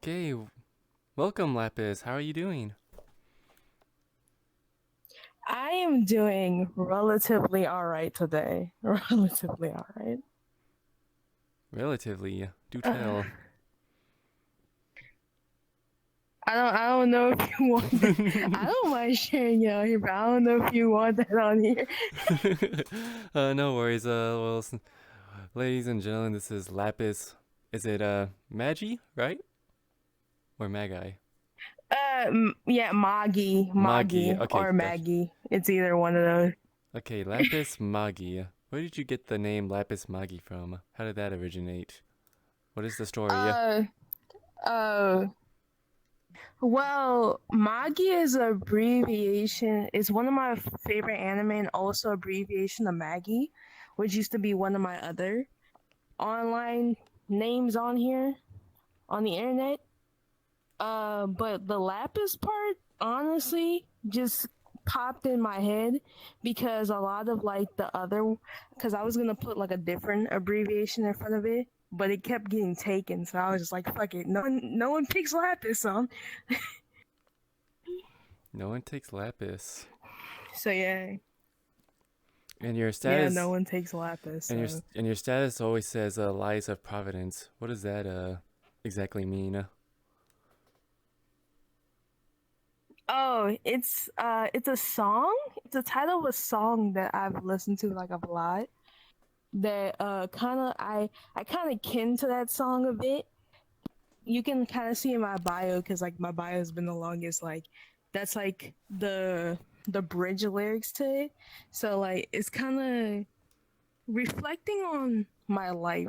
Okay, welcome Lapis. How are you doing? I am doing relatively all right today. Relatively all right. Relatively. Do Uh, tell. I don't know if you want that. I don't mind sharing it on here, but I don't know if you want that on here. No worries. Ladies and gentlemen, this is Lapis. Is it Magi, right? Or Magi? Yeah, Magi. Magi, Okay, or gotcha. Maggie. It's either one of those. Okay, Lapis Magi. Where did you get the name Lapis Magi from? How did that originate? What is the story? Uh, uh, well, Magi is an abbreviation. It's one of my favorite anime and also abbreviation of Maggie, which used to be one of my other online names on here on the internet. But the Lapis part, honestly, just popped in my head because a lot of like the other, because I was gonna put like a different abbreviation in front of it, but it kept getting taken, so I was just like, fuck it, no one picks Lapis, so No one takes Lapis. so yeah, And your yeah, no status one takes Lapis, so. and your status always says Lies of Providence. What does that exactly mean? Oh, it's a song. It's a title of a song that I've listened to like a lot. That kind of I kind of kin to that song a bit. You can kind of see in my bio because like my bio has been the longest. Like that's like the bridge lyrics to it. So like it's kind of reflecting on my life,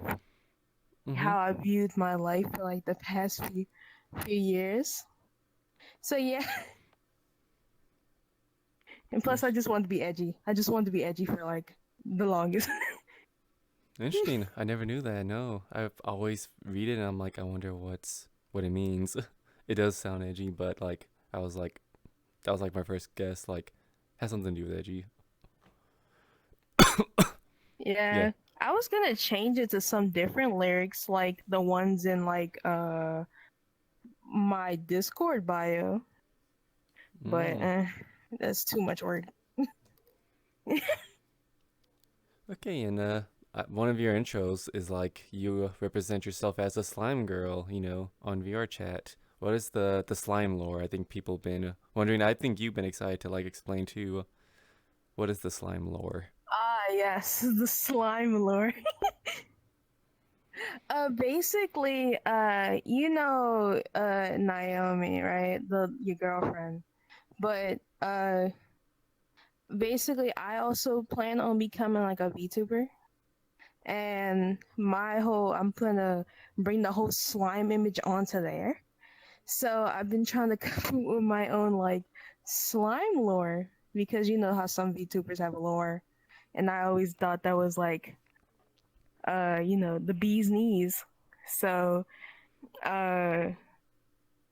Mm-hmm. how I viewed my life for like the past few years. So yeah, and plus I just wanted to be edgy. I just wanted to be edgy for like the longest. Interesting. I never knew that. No, I've always read it and I'm like, I wonder what it means. It does sound edgy, but like I was like, that was like my first guess. Like, has something to do with edgy. Yeah. Yeah, I was gonna change it to some different lyrics, like the ones in like my Discord bio, but Mm. that's too much work. Okay, and one of your intros is like you represent yourself as a slime girl, on VR chat. What is the slime lore? I think people been wondering. I think you've been excited to like explain too. What is the slime lore? Ah, yes, the slime lord. Basically, Naomi, right? The your girlfriend. But basically, I also plan on becoming like a VTuber, and I'm gonna bring the whole slime image onto there. So I've been trying to come up with my own like slime lore because you know how some VTubers have lore, and I always thought that was like the bee's knees. So uh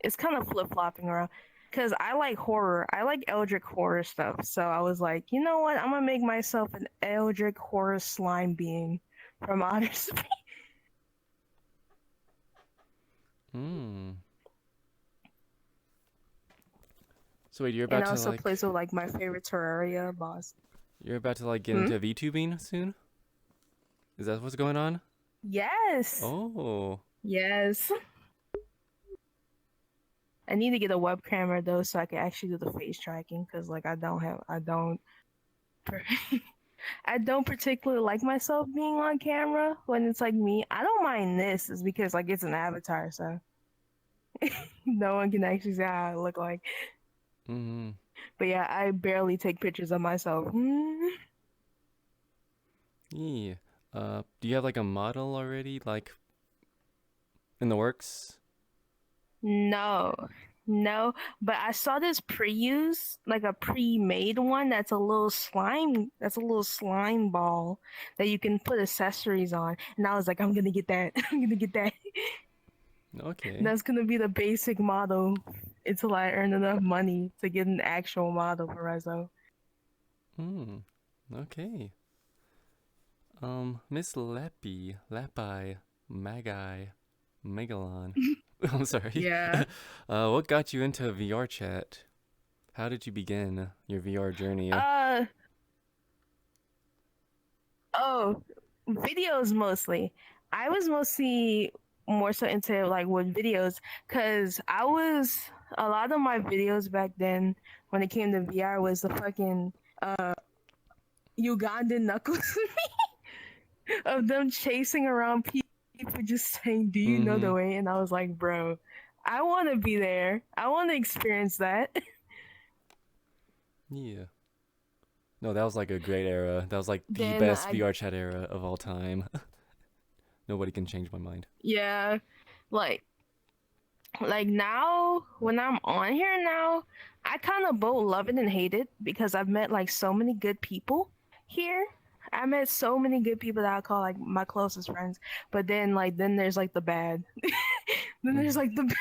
it's kind of flip flopping around because I like horror. I like Eldritch horror stuff. So I was like, you know what? I'm gonna make myself an Eldritch horror slime being from outer space, Hmm. So wait, you're and about to also like plays with like my favorite Terraria boss. you're about to like get Hmm? into VTubing soon? Is that what's going on? Yes, Oh. yes. I need to get a web camera though, so I can actually do the face tracking. Cause like I don't particularly like myself being on camera when it's like me. I don't mind this, is because like it's an avatar, so no one can actually see how I look like. Mm-hmm. But yeah, I barely take pictures of myself. Yeah. Do you have like a model already, like in the works? No, no. But I saw this pre-use, like a pre-made one that's a little slime. That's a little slime ball that you can put accessories on. And I was like, I'm gonna get that. I'm gonna get that. Okay. That's gonna be the basic model until I earn enough money to get an actual model for myself. Hmm. Okay. Miss Lappy, Lappi, Magi, Megalon. I'm sorry. Yeah. What got you into VR chat? How did you begin your VR journey? Uh oh, videos mostly. I was mostly more so into like with videos because I was a lot of my videos back then when it came to VR was the fucking Ugandan knuckles of them chasing around people just saying, "Do you know Mm-hmm. the way?" And I was like, "Bro, I want to be there. I want to experience that." Yeah. No, that was like a great era. That was like the Then best I VR chat era of all time. Nobody can change my mind. yeah, like now when I'm on here now, I kind of both love it and hate it because I've met like so many good people here. I met so many good people that I call like my closest friends. But then then there's like the bad. Then there's Mm-hmm. like the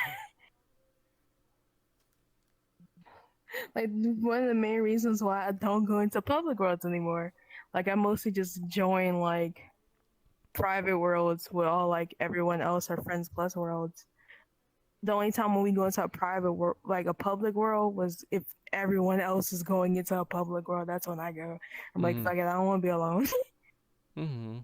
like one of the main reasons why I don't go into public worlds anymore. Like I mostly just join like private worlds with all like everyone else or friends plus worlds. The only time when we go into a private world, like a public world, was if everyone else is going into a public world. That's when I go. I'm like, Mm-hmm. fuck it, I don't want to be alone. Mm-hmm.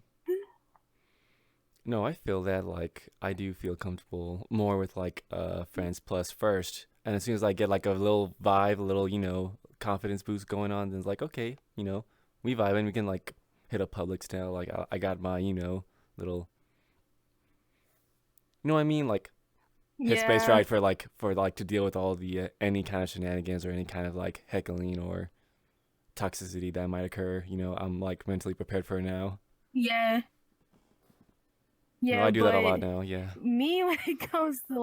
No, I feel that like I do feel comfortable more with like friends plus first. And as soon as I get like a little vibe, a little, confidence boost going on, then it's like, okay, we vibe and we can like hit up Publix now. Like I got my, little, you know what I mean? Like hit space Yeah, right for to deal with all the any kind of shenanigans or any kind of like heckling or toxicity that might occur. I'm like mentally prepared for it now. yeah, No, yeah. I do that a But lot now. Yeah. me, when it comes to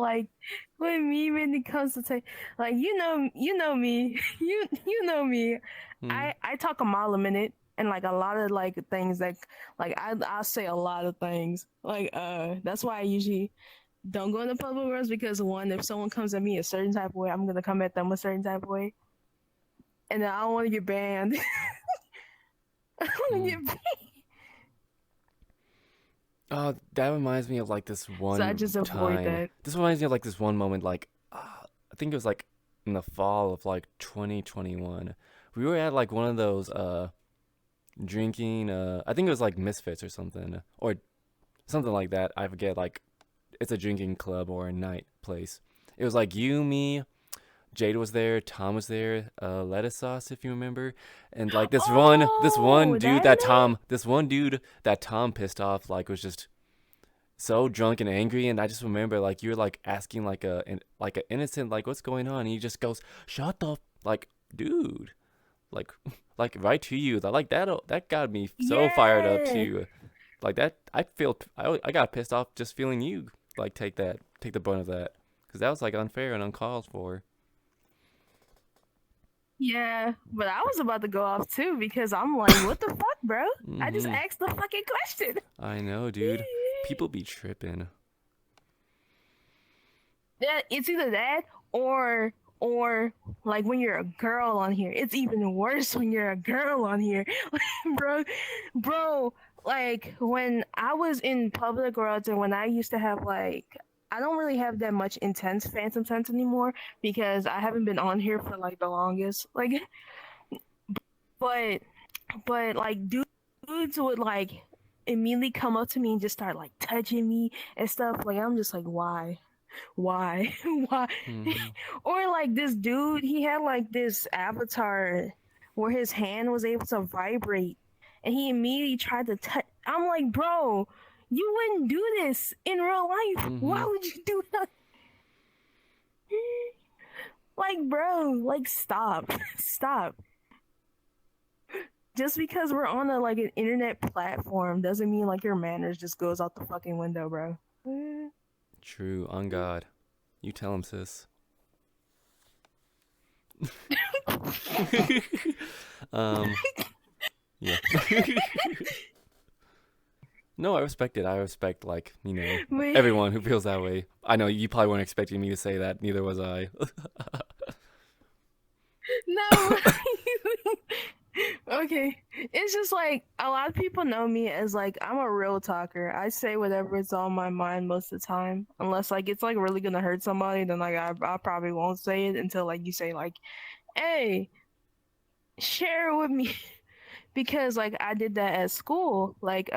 when it comes to like you know me, you know me. Mm. I talk a mile a minute. And like a lot of like things that like I say a lot of things like that's why I usually don't go into public roads because one, if someone comes at me a certain type of way, I'm gonna come at them a certain type of way, and then I don't want to get banned. I want to Mm. get banned, That reminds me of like this so I one just avoid time. that. This reminds me of like this one moment, like I think it was like in the fall of like 2021. We were at like one of those drinking. I think it was like Misfits or something like that. I forget. Like it's a drinking club or a night place. It was like you, me, Jade was there, Tom was there, lettuce sauce if you remember, and like Oh, that night? this one dude that Tom pissed off like was just so drunk and angry, and I just remember like you were like asking like a innocent like what's going on, and he just goes shut the like dude like like right to you that like that got me so fired up Yeah, too like that I got pissed off just feeling you like take the brunt of that because that was like unfair and uncalled for. yeah. But I was about to go off too because I'm like, what the fuck, bro? I just Mm-hmm. asked the fucking question. I know, dude. People be tripping. Yeah, it's either that or like when you're a girl on here. It's even worse when you're a girl on here. bro, bro, like when I was in public worlds and when I used to have like I don't really have that much intense phantom sense anymore because I haven't been on here for like the longest. Like but like dudes would like immediately come up to me and just start like touching me and stuff. Like I'm just like why why Mm-hmm. or like this dude he had like this avatar where his hand was able to vibrate and he immediately tried to touch. I'm like, bro, you wouldn't do this in real life. Why Mm-hmm. would you do that? Like, bro, like stop. Stop. Just because we're on a like an internet platform doesn't mean like your manners just goes out the fucking window, bro. True, on God. You tell him, sis. um, yeah. No, I respect it. I respect, like, But everyone who feels that way. I know you probably weren't expecting me to say that. Neither was I. no, Okay. It's just like a lot of people know me as like I'm a real talker. I say whatever is on my mind most of the time. Unless like it's like really gonna hurt somebody, then like I probably won't say it until like you say like, hey, share it with me. Because like I did that at school. Like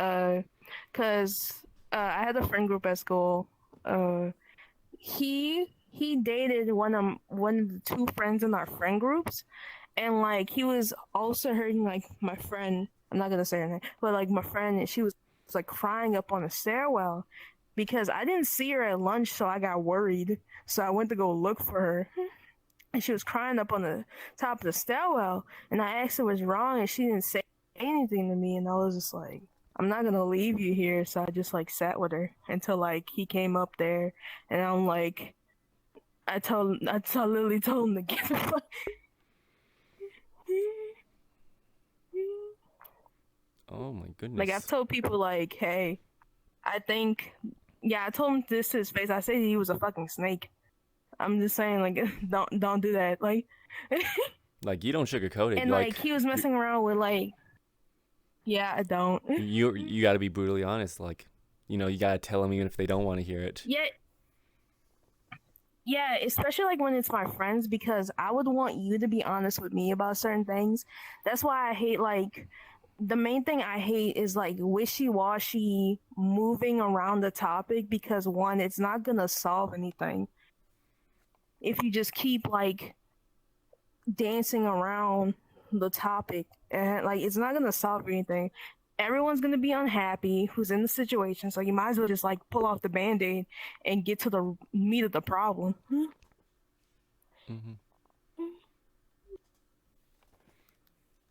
cause I had a friend group at school. Uh he dated one of the two friends in our friend groups, and like he was also hurting like my friend. I'm not gonna say her name, but like my friend, and she was like crying up on the stairwell because I didn't see her at lunch, so I got worried. So I went to go look for her, and she was crying up on the top of the stairwell. And I asked her what's wrong, and she didn't say anything to me. And I was just like, I'm not gonna leave you here. So I just like sat with her until like he came up there, and I'm like, I literally told him to get the fuck. Oh my Like I've goodness. told people like, hey, I think, yeah, I told him this to his face. I said he was a fucking snake. I'm just saying, like, don't do that. Like, Like you don't sugarcoat it. and like Like he was you messing around with like, yeah, I don't. you got to be brutally honest. Like you got to tell them even if they don't want to hear it. Yeah, yeah, especially like when it's my friends, because I would want you to be honest with me about certain things. That's why I hate like the main thing I hate is like wishy-washy moving around the topic, because one, it's not gonna solve anything if you just keep like dancing around the topic, and like it's not gonna solve anything. Everyone's gonna be unhappy who's in the situation, so you might as well just like pull off the band-aid and get to the meat of the problem. Hmm.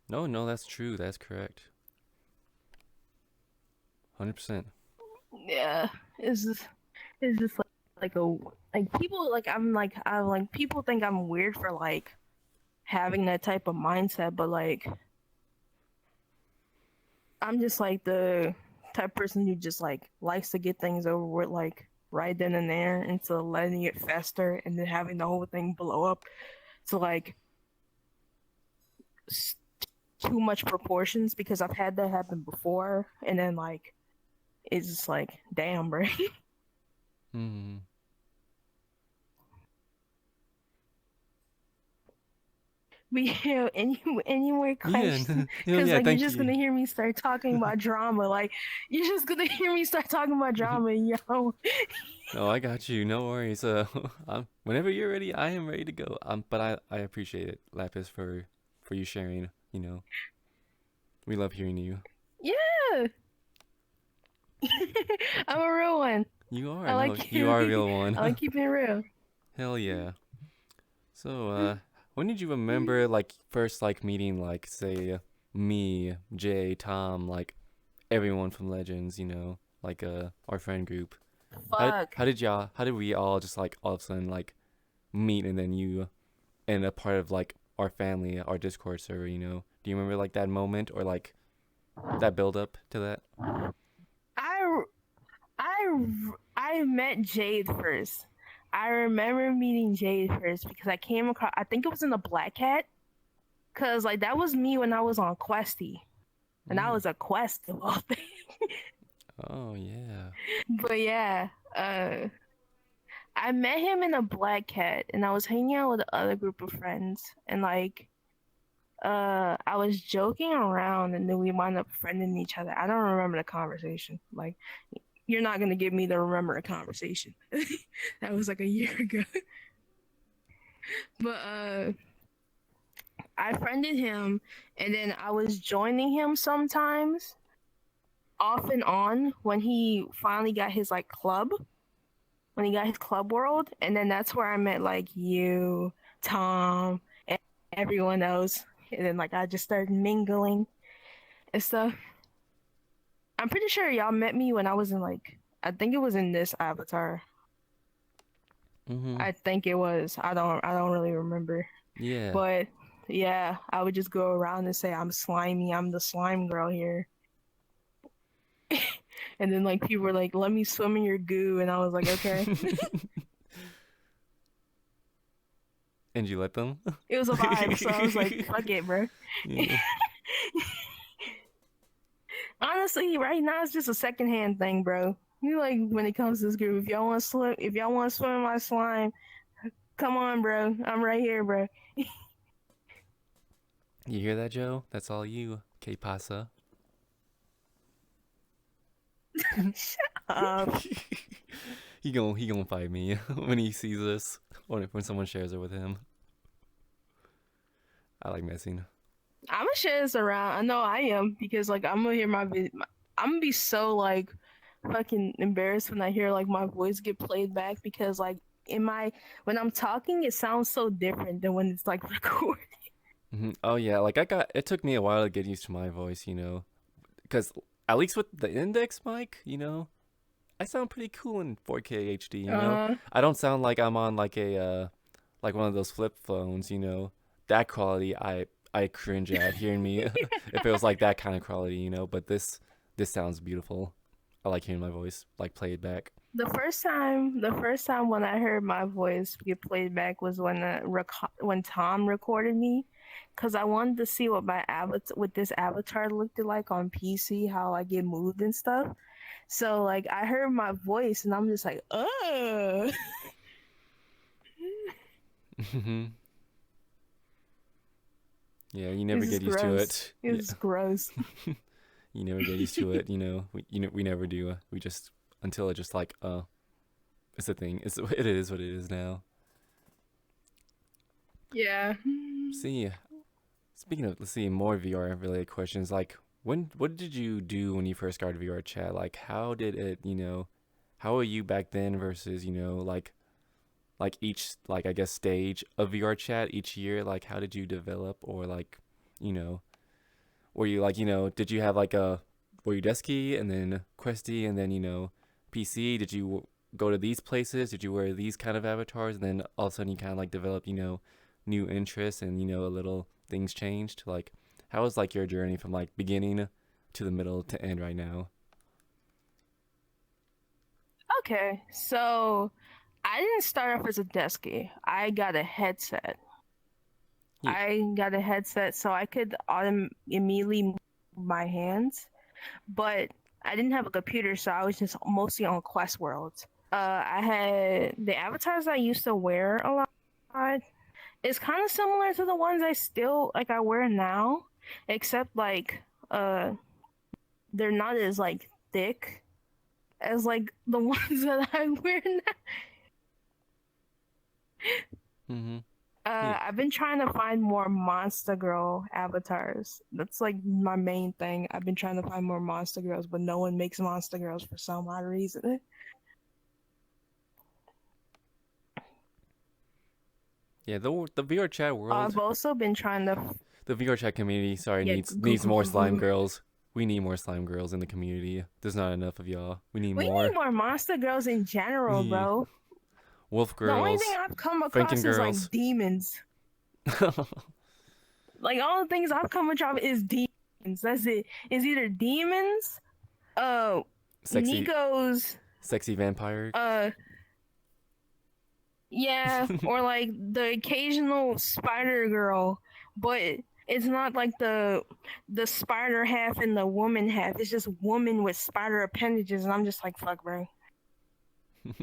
No, no, that's true. That's correct. 100%. Yeah, it's just like a like people like I'm like people think I'm weird for like having that type of mindset, but like I'm just like the type of person who just like likes to get things over with like right then and there, instead of letting it fester and then having the whole thing blow up to like too much proportions, because I've had that happen before, and then like it's just like damn, bro. Hmm. But yeah, any more Yeah. questions? Because Yeah. like you're Thank just you. gonna hear me start talking about drama. Like you're just gonna hear me start talking about drama, yo. No, I got you. No worries. Whenever you're ready, I am ready to go. But I appreciate it, Lapis, for you sharing. We love hearing you. Yeah, I'm a real one. You are. I No, like you are a I real one. like keeping it real. Hell yeah. So, when did you remember like first like meeting like say me, Jay, Tom, like everyone from Legends, like our friend group? Fuck. How did we all just like all of a sudden like meet and then you end up part of like our family, our Discord server? Do you remember like that moment or like that build up to that? I I I met Jade first. I remember meeting Jade first because I came across. I think it was in the Black Cat, cause like that was me when I was on Questy, and I Mm. was a Quest of all things. Oh yeah. But yeah, uh, I met him in a Black Cat, and I was hanging out with the other group of friends, and like I was joking around, and then we wound up friending each other. I don't remember the conversation. Like you're not gonna get me to remember a conversation. That was like a year ago. But I friended him, and then I was joining him sometimes, off and on, when he finally got his like club, when he got his club world, and then that's where I met like you, Tom, and everyone else. And then like I just started mingling and stuff. I'm pretty sure y'all met me when I was in like, I think it was in this avatar. Mhm. I think it was. I don't really remember. Yeah. But yeah, I would just go around and say I'm slimy. I'm the slime girl here. And then like people were like, "Let me swim in your goo," and I was like, "Okay." And you let them? It was a vibe, so I was like, "Fuck it, bro." Yeah. Honestly, right now it's just a secondhand thing, bro. You like when it comes to this group, if y'all want to swim in my slime, come on, bro. I'm right here, bro. You hear that, Joe? That's all you, K pasa. Um, He gonna fight me when he sees this, or when someone shares it with him. I like messing. I'm gonna share this around. I know I am because like I'm gonna hear I'm gonna be so like fucking embarrassed when I hear like my voice get played back because like in my when I'm talking it sounds so different than when it's like recorded. Oh yeah, like I got. It took me a while to get used to my voice, because at least with the index mic, I sound pretty cool in 4K HD. Uh, I don't sound like I'm on like a like one of those flip phones. That quality I cringe at hearing me if it was like that kind of quality. But this sounds beautiful. I like hearing my voice like played back. the first time when I heard my voice get played back was when Tom recorded me, because I wanted to see what this avatar looked like on PC, how I get moved and stuff. So like I heard my voice and I'm just like, Yeah, you never this is get used to gross. it. This Yeah, is gross. you never get used to it. We never do. We just until it just like it's a thing. It is what it is now. Yeah. See, speaking of, let's see, more VR related questions. Like, what did you do when you first started VR chat? Like, how did it, how were you back then versus, like each, like, I guess, stage of VR chat each year? Like, how did you develop? Or, like, you know, were you, like, did you have, like, were you desky and then questy and then, PC? Did you go to these places? Did you wear these kind of avatars? And then all of a sudden you kind of, like, develop, new interests and, a little things changed? Like, how was like your journey from like beginning to the middle to end right now? Okay. So I didn't start off as a deskie. I got a headset. Yeah. I got a headset so I could immediately move my hands, but I didn't have a computer, so I was just mostly on Quest Worlds. I had the avatars I used to wear a lot. It's kind of similar to the ones I wear now, except like uh they're not as like thick as like the ones that I wear now. Mm-hmm. Yeah. I've been trying to find more Monster Girl avatars. That's like my main thing. I've been trying to find more Monster Girls, but no one makes Monster Girls for some odd reason. Yeah, the VR chat world, I've also been trying to the VR chat community, sorry, yeah needs more slime girls. We need more slime girls in the community. There's not enough of y'all. We need we need more. more Monster Girls in general, Yeah. bro. Wolf The only thing girls, I've come Franken across is like girls. demons. Like all the things I've come across is demons. That's it. It's either demons, uh, sexy Nico's, sexy vampire. uh, yeah, or like the occasional spider girl, but it's not like the spider half and the woman half. It's just woman with spider appendages, and I'm just like, fuck, bro.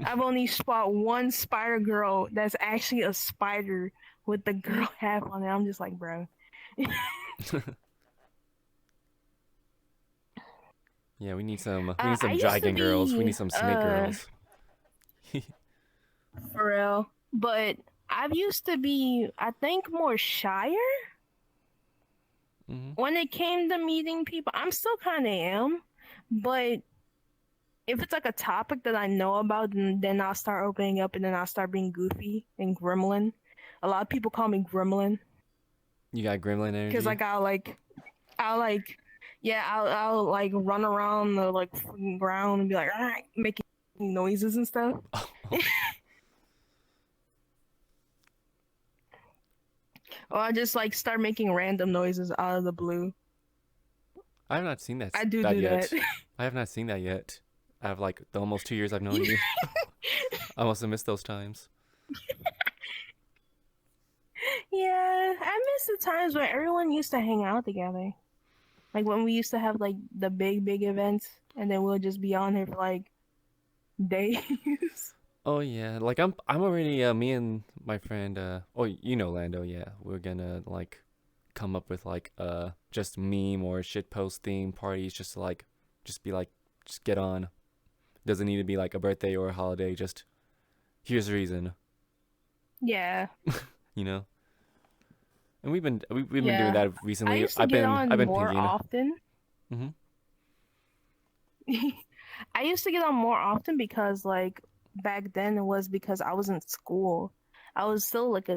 I've only spot one spider girl that's actually a spider with the girl half on it. I'm just like, bro. Yeah, we need I some used to dragon girls. We need be some snake girls. for real, but I've used to be, I think, more shyer Hmm. when it came to meeting people. I'm still kind of am, but if it's like a topic that I know about, then I'll start opening up and then I'll start being goofy and gremlin. A lot of people call me gremlin You got gremlin because energy. like I'll like yeah I'll like run around the like fucking ground and be like making noises and stuff. Or I just like start making random noises out of the blue. I have not seen I do that do that. yet. I have not seen that yet. I have like the almost 2 years I've known you. I must have missed those times. Yeah, I miss the times where everyone used to hang out together. Like when we used to have like the big events, and then we'll just be on here for like days. Oh yeah, like I'm already me and my friend oh you know Lando, yeah. We're gonna like come up with like just meme or shit post theme parties just to like just be like just get on. Doesn't need to be like a birthday or a holiday, just here's the reason, Yeah, you know? And we've been doing yeah. that I recently. used to get I've on been more pinging. often. Mhm. I used to get on more often because like back then it was because I was in school. I was still like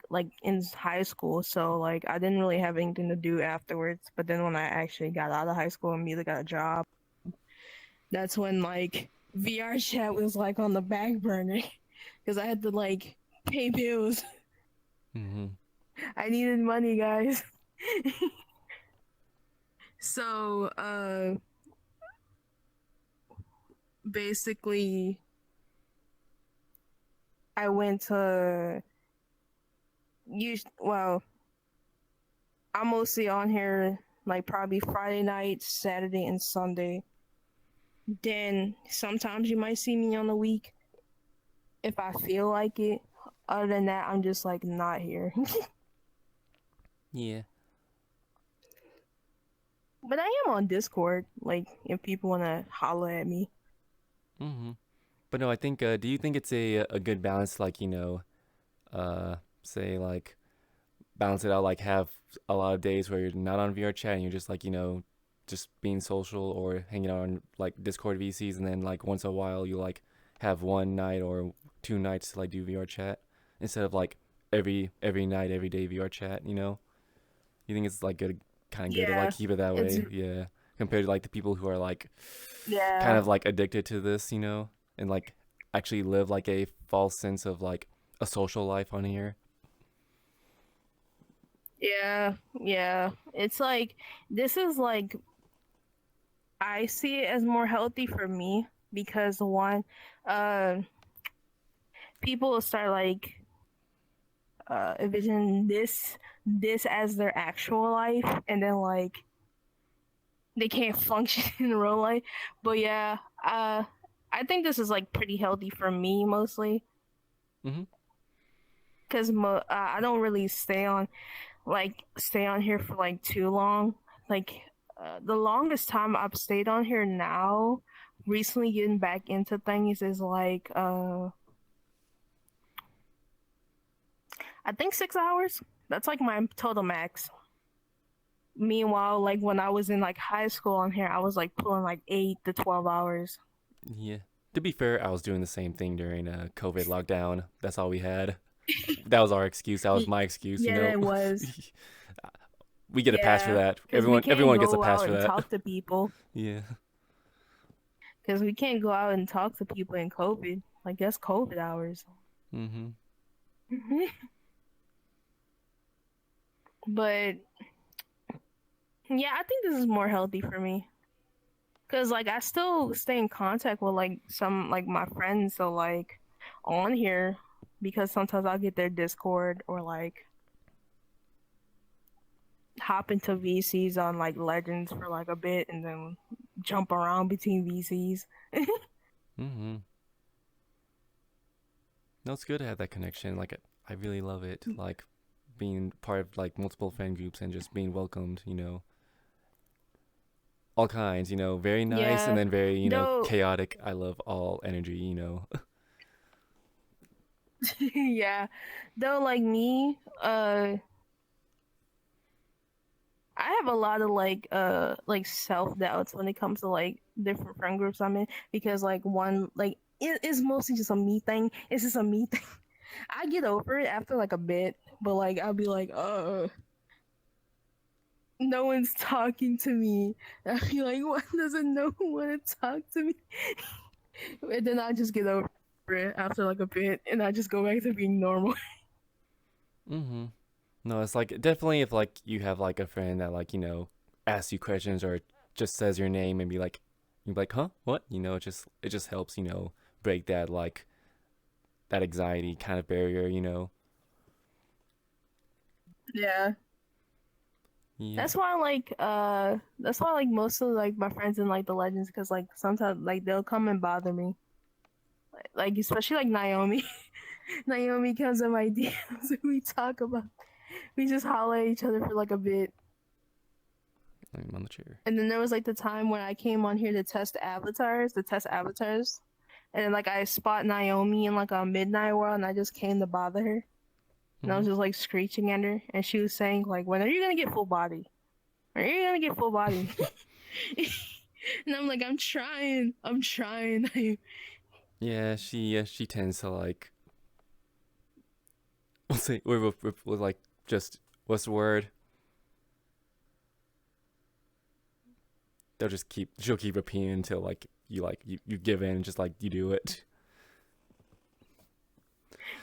like in high school, so like I didn't really have anything to do afterwards. But then when I actually got out of high school and immediately got a job, that's when like VR chat was like on the back burner because I had to like pay bills. Mhm. I needed money, guys. So basically I went to use well I'm mostly on here like probably Friday night, Saturday, and Sunday. Then sometimes you might see me on the week if I feel like it. Other than that, I'm just like not here. Yeah. But I am on Discord, like if people wanna holler at me. Mhm. But no, I think do you think it's a good balance like, uh say like balance it out, like have a lot of days where you're not on VR chat and you're just like, just being social or hanging out on like Discord VCs, and then like once in a while you like have one night or two nights to like do VR chat instead of like every night, every day VR chat, you know? You think it's like good, kind of good to like Yeah, keep it that it's way, yeah, compared to like the people who are like kind yeah, of like addicted to this, and like actually live like a false sense of like a social life on here. yeah. It's like this is like I see it as more healthy for me because one, uh, people will start like envision this as their actual life, and then like they can't function in real life. But yeah, I think this is like pretty healthy for me mostly Mm-hmm. because I don't really stay on here for like too long. Like the longest time I've stayed on here now, recently getting back into things is like I think 6 hours. That's like my total max. Meanwhile, like when I was in like high school on here, I was like pulling like 8 to 12 hours. Yeah. To be fair, I was doing the same thing during COVID lockdown. That's all we had. That was our excuse. That was my excuse. Yeah, it was. We get a pass for Yeah, that. because we can't Everyone gets a go pass out for and that. talk to people. Yeah. Because we can't go out and talk to people in COVID. Like that's COVID hours. Mm-hmm. But yeah, I think this is more healthy for me. Cause like I still stay in contact with like some like my friends, so like on here because sometimes I'll get their Discord or like hop into VCs on like Legends for like a bit and then jump around between VCs. Mm-hmm. No, it's good to have that connection. Like, I really love it. Like, being part of like multiple fan groups and just being welcomed. All kinds. Very nice and Yeah, then very though. chaotic. I love all energy. Yeah, though like me, I have a lot of like self doubts when it comes to like different friend groups I'm in because like one like it is mostly just a me thing. It's just a me thing. I get over it after like a bit, but like I'll be like, no one's talking to me. I'll be like, why doesn't no one want to talk to me? And then I just get over it after like a bit, and I just go back to being normal. Mm-hmm. No, it's like definitely if like you have like a friend that like asks you questions or just says your name and you're like, huh, what? It just helps break that like that anxiety kind of barrier. Yeah. Yep. That's why most of like my friends in like the legends, because like sometimes like they'll come and bother me, like especially like Naomi. Naomi comes in my DMs and we just holler at each other for like a bit. I'm on the chair. And then there was like the time when I came on here to test avatars, and then like I spot Naomi in like a midnight world, and I just came to bother her, and I Hmm. was just like screeching at her, and she was saying like, "When are you gonna get full body? When are you gonna get full body?" And I'm like, I'm trying. Yeah, she tends to like we'll say we're like just what's the word? She'll keep repeating until you give in and just like you do it.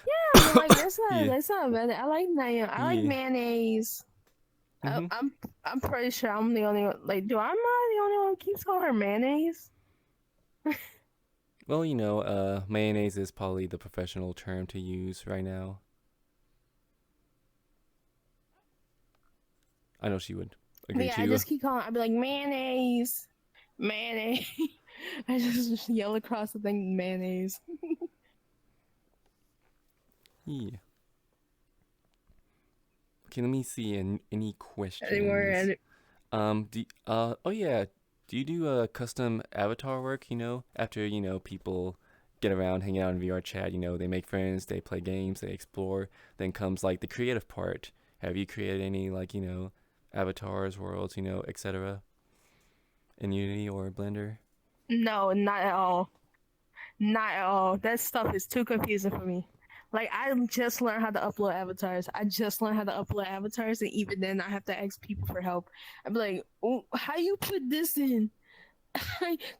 Yeah, but like Yeah. that's not bad. I like Naomi. I like Yeah. mayonnaise. I, Hmm. I'm I'm pretty sure I'm the only one. Like, do I'm not the only one who keeps calling her mayonnaise? Well, mayonnaise is probably the professional term to use right now. I know she would But agree yeah, I too. just keep calling. I'd be like mayonnaise, mayonnaise. I just yell across the thing mayonnaise. Yeah. Okay, let me see. Any questions? Anywhere. Oh yeah. Do you do custom avatar work? After people get around, hang out in VR chat. They make friends, they play games, they explore. Then comes like the creative part. Have you created any like avatars, worlds, etc. in Unity or Blender? No, not at all. Not at all. That stuff is too confusing for me. Like I just learned how to upload avatars. I just learned how to upload avatars, and even then, I have to ask people for help. I'd be like, oh, "How you put this in?"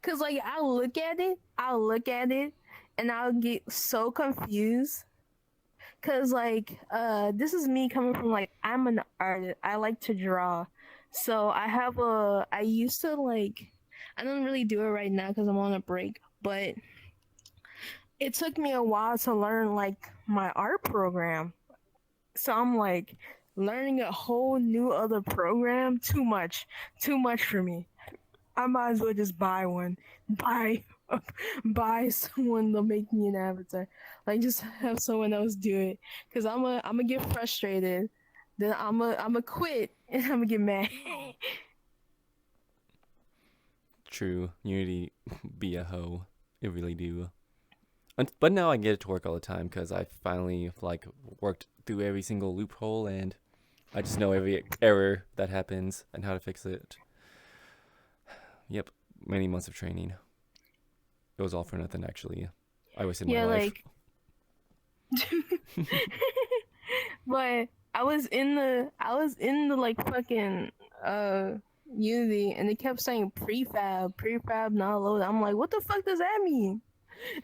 Cause like I'll look at it, and I'll get so confused. Cause like this is me coming from like I'm an artist. I like to draw, so I used to like I don't really do it right now because I'm on a break, but it took me a while to learn like my art program. So I'm like learning a whole new other program. Too much for me. I might as well just buy one. Buy buy someone to make me an avatar. Like just have someone else do it. Cause I'm gonna get frustrated. Then I'm gonna quit and I'm gonna get mad. True. Unity be a hoe. It really do. But now I get it to work all the time because I finally like worked through every single loophole and I just know every error that happens and how to fix it. Yep, many months of training. It was all for nothing, actually. I wasted my Yeah, life. like but I was in the like fucking uh Unity, and it kept saying prefab not loaded. I'm like, what the fuck does that mean?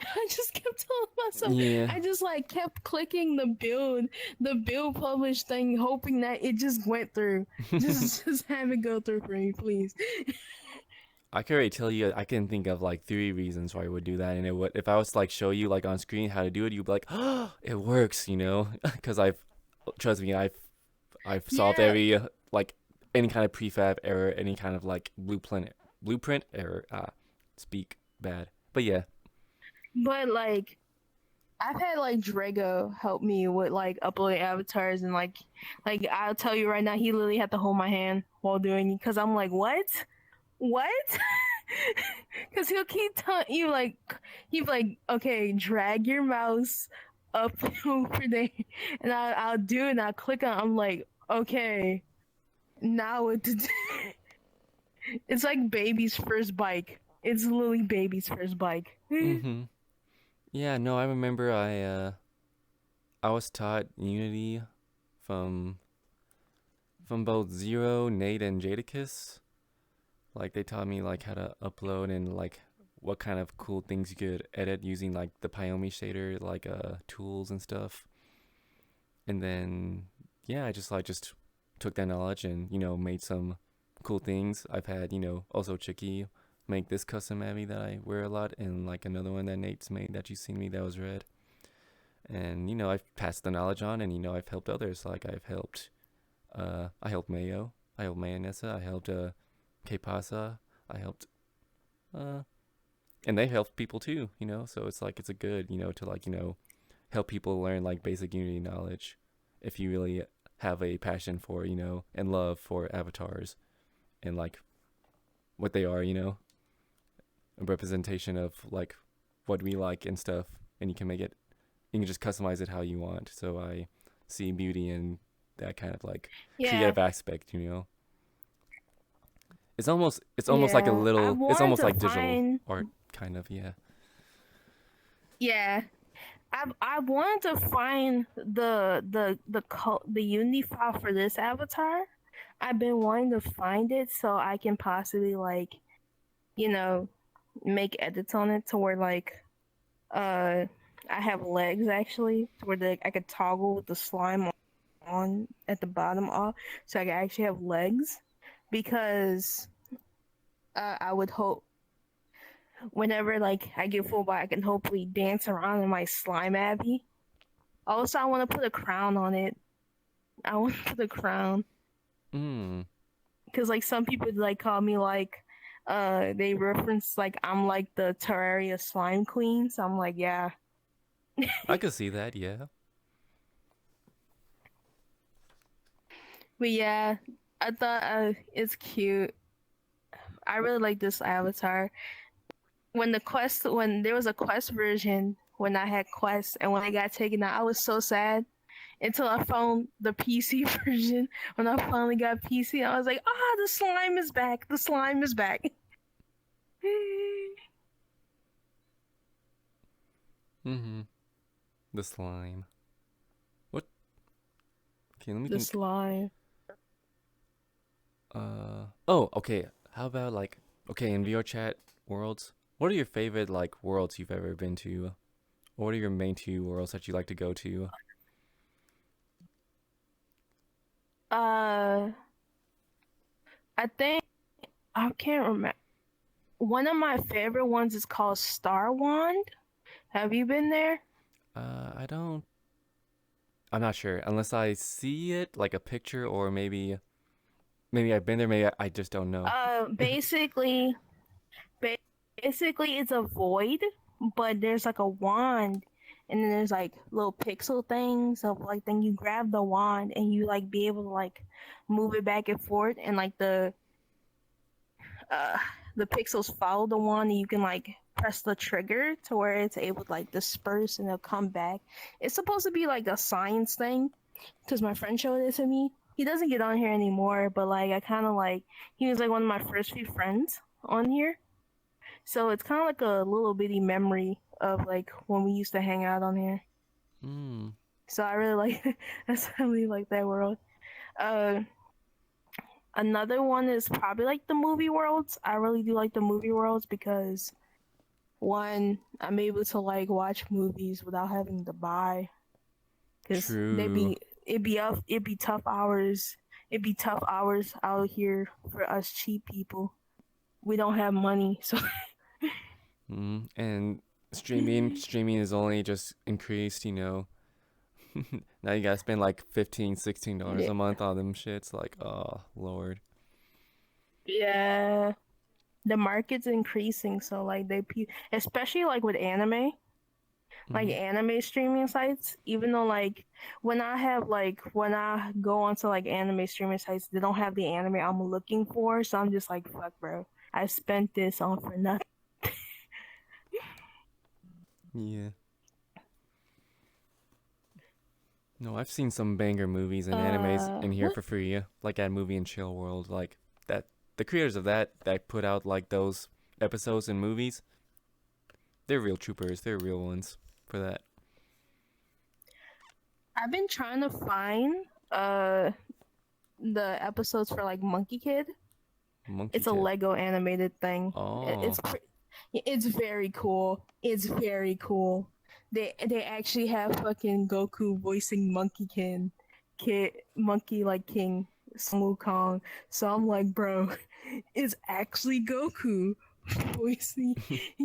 I just kept telling myself, Yeah, I just like kept clicking the build publish thing, hoping that it just went through. Just have it go through for me, please. I can already tell you. I can think of like three reasons why I would do that, and it would if I was to like show you like on screen how to do it, you'd be like, "Oh, it works," because I've trust me, I've solved Yeah, every like any kind of prefab error, any kind of like blueprint error. Speak bad, but yeah, but like I've had like Drago help me with like uploading avatars, and like I'll tell you right now, he literally had to hold my hand while doing it because I'm like, what? Because he'll keep telling you like he'll be like, okay, drag your mouse up over there, and I'll do it, and I'll click on. I'm like, okay, now what to do? It's like baby's first bike. It's literally baby's first bike. mm-hmm. Yeah, no, I remember I was taught Unity from both Zero, Nate, and Jadakiss. Like they taught me like how to upload and like what kind of cool things you could edit using like the Pyomi shader, like tools and stuff. And then yeah, I just took that knowledge and made some cool things. I've had also Chicky make this custom Abby that I wear a lot, and like another one that Nate's made that you've seen me that was red. And I've passed the knowledge on, and I've helped others. Like I helped Mayo. I helped Mayonesa. I helped Que Pasa. I helped uh, and they helped people too. So it's like it's a good to like help people learn like basic Unity knowledge if you really have a passion for and love for avatars and like what they are. A representation of like what we like and stuff, and you can just customize it how you want. So I see beauty in that kind of like Yeah, creative aspect. It's almost like a yeah. I little. It's wanted almost to like digital find. art, kind of. Yeah. Yeah, I wanted to find the Unity file for this avatar. I've been wanting to find it so I can possibly like you know make edits on it to where like uh I have legs actually to where I could toggle with the slime on at the bottom off so I can actually have legs because I would hope whenever like I get full body I can hopefully dance around in my slime abbey. Also, I want to put a crown on it. I want to put a crown Mm. because like some people like call me like they reference like I'm like the Terraria slime queen. So I'm like, yeah. I could see that. Yeah. But yeah, I thought it's cute. I really like this avatar. When there was a quest version, when I had quest and when I got taken out, I was so sad until I found the PC version. When I finally got PC, I was like, ah, the slime is back. The slime is back. Mm-hmm. The slime. What? Okay, let me The think. slime. Oh, okay. How about like okay in VR chat worlds? What are your favorite like worlds you've ever been to? Or what are your main two worlds that you like to go to? Uh, I think I can't remember. One of my favorite ones is called Star Wand. Have you been there? I don't. I'm not sure unless I see it like a picture or maybe I've been there. Maybe I just don't know. Uh, basically, ba- basically it's a void, but there's like a wand, and then there's like little pixel things of like then you grab the wand and you like be able to like move it back and forth, and like uh the pixels follow the wand, and you can like press the trigger to where it's able to like disperse and it'll come back. It's supposed to be like a science thing because my friend showed it to me. He doesn't get on here anymore, but like I kind of like he was like one of my first few friends on here, so it's kind of like a little bitty memory of like when we used to hang out on here. Hmm. So I really like I really like that world. Uh, Another one is probably like the movie worlds. I really do like the movie worlds because one, I'm able to like watch movies without having to buy because they'd True. be it'd be tough hours. It'd be tough hours out here for us cheap people. We don't have money, so And streaming is only just increased. Now you gotta spend like $15-$16 yeah. a month on them shits. Like, oh Lord. Yeah. The market's increasing, so like especially like with anime, like Hmm. anime streaming sites, even though like when I go onto like anime streaming sites, they don't have the anime I'm looking for, so I'm just like, fuck bro. I spent this on for nothing. Yeah. No, I've seen some banger movies and animes in here What? for free, like at Movie and Chill World. Like that, the creators of that put out like those episodes and movies. They're real troopers. They're real ones for that. I've been trying to find uh the episodes for like Monkey Kid. Monkey It's a Kid. Lego animated thing. Oh, It's very cool. It's very cool. They actually have fucking Goku voicing Monkey like King Sun Wukong. So I'm like, bro, it's actually Goku voicing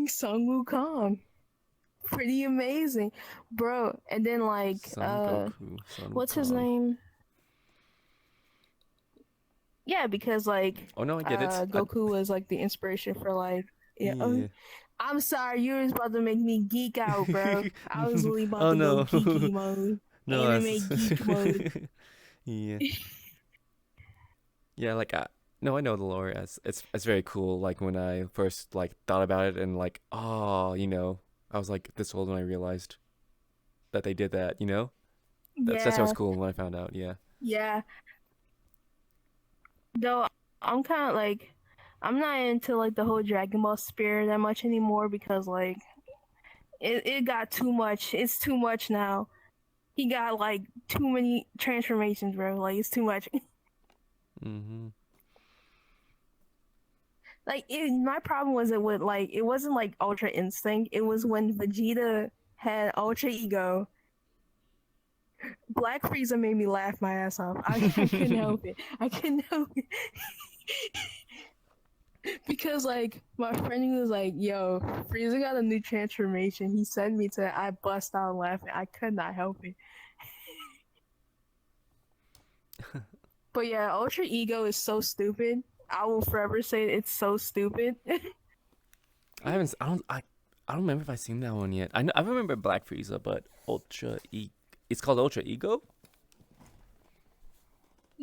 Sun Wukong. Pretty amazing, bro. And then like Son Goku, Son what's his Wukong. name? Yeah, because like Oh no, I get it. Goku was like the inspiration for like yeah. Yeah. I'm sorry, you was about to make me geek out, bro. I was really about Oh to go no. geeky mode, No, that's anime geek mode. yeah. Yeah, like no, I know the lore. It's very cool. Like when I first like thought about it and like, oh, I was like this old when I realized that they did that, That's what's Yeah, cool when I found out. Yeah. yeah. Though I'm kind of like I'm not into like the whole Dragon Ball spirit that much anymore because like it got too much. It's too much now. He got like too many transformations, bro. Like it's too much. Mhm. Like my problem was it wasn't like Ultra Instinct. It was when Vegeta had Ultra Ego. Black Frieza made me laugh my ass off. I couldn't help it. I couldn't help it because like my friend was like, "Yo, Frieza got a new transformation." He sent me to it. I bust out laughing. I could not help it. But yeah, Ultra Ego is so stupid. I will forever say it's so stupid. I haven't. I don't remember if I've seen that one yet. I remember Black Frieza, but Ultra E. It's called Ultra Ego.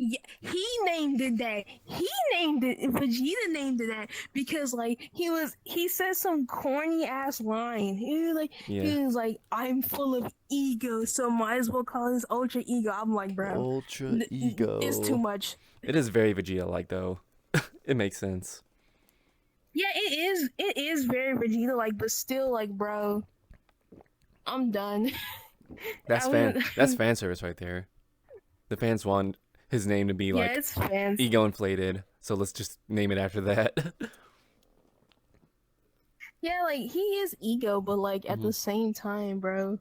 Yeah, he named it that. He named it. Vegeta named it that because like he said some corny ass line. Yeah. He was like, I'm full of ego, so might as well call this Ultra Ego. I'm like, bro, Ultra it's too Ego. much. It is very Vegeta like though. It makes sense. Yeah, it is. It is very Vegeta like, but still like, bro, I'm done. That's I fan. was, That's fan service right there. The fans want his name to be yeah, like it's fans. ego inflated, so let's just name it after that. Yeah, like he is ego, but like at Hmm. the same time, bro.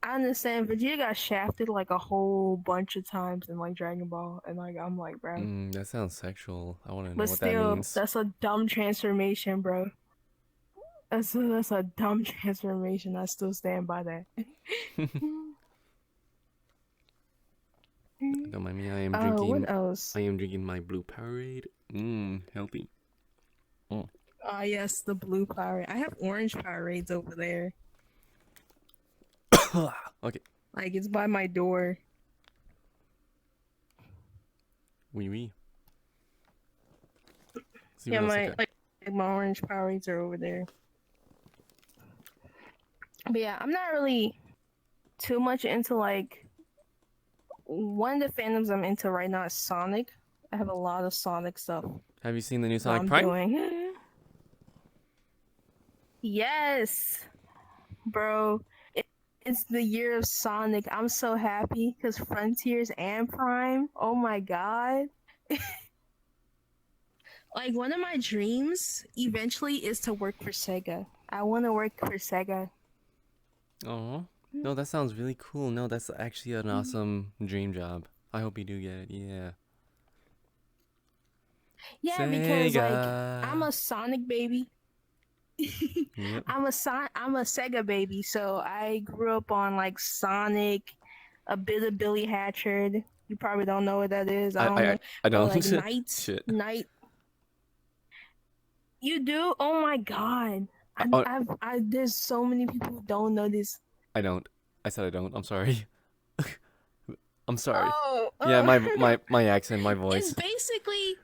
I understand Vegeta got shafted like a whole bunch of times in like Dragon Ball, and like I'm like, bro. That sounds sexual. I want to know But what that still, means. that's a dumb transformation, bro. That's a dumb transformation. I still stand by that. Don't mind me. I am What drinking. else? I am drinking my blue Powerade. Healthy. Mm. Yes, the blue Powerade. I have orange Powerades over there. Okay. Like it's by my door. Wee wee. See Yeah, what else I got. my orange Powerades are over there. But yeah, I'm not really too much into like one of the fandoms I'm into right now is Sonic. I have a lot of Sonic stuff Have you seen the new that Sonic I'm Prime? doing. Yes, bro. It's the year of Sonic. I'm so happy because Frontiers and Prime. Oh my god. Like one of my dreams eventually is to work for Sega. I want to work for Sega. Oh. No, that sounds really cool. No, that's actually an awesome dream job. I hope you do get it. Yeah. Yeah, because like I'm Sega. a Sonic baby. Yep. I'm a Sega baby, so I grew up on like Sonic, a bit of Billy Hatchard. You probably don't know what that is. I I don't I know, I but don't. like Knights, Shit. Knight. You do? Oh my god! I, There's so many people who don't know this. I don't. I said I don't. I'm sorry. I'm sorry. Oh, Yeah, my accent, my it's voice. basically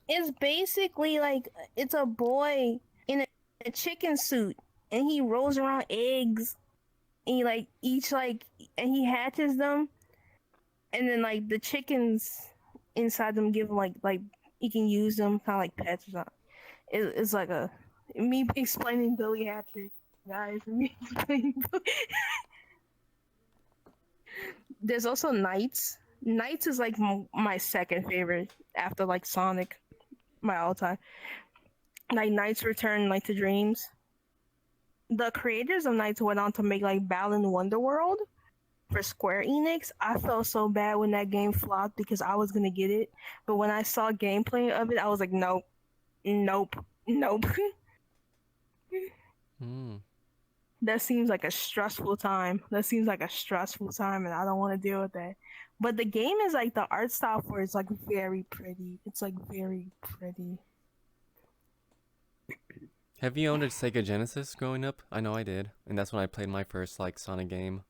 it's basically like it's a boy in a chicken suit, and he rolls around eggs, and he like each like and he hatches them, and then like the chickens inside them give him like he can use them kind of like pets or something. It's like a me explaining Billy Hatcher, guys. Me explaining. There's also Knights. Knights is like my second favorite after like Sonic, my all time. Like Knights Return like to Dreams. The creators of Knights went on to make like Balan Wonderworld for Square Enix. I felt so bad when that game flopped because I was gonna get it, but when I saw gameplay of it, I was like, nope, nope, nope. Hmm. that seems like a stressful time. That seems like a stressful time, and I don't want to deal with that. But the game is like the art style for it's like very pretty. It's like very pretty. Have you owned a Sega Genesis growing up? I know I did, and that's when I played my first like Sonic game,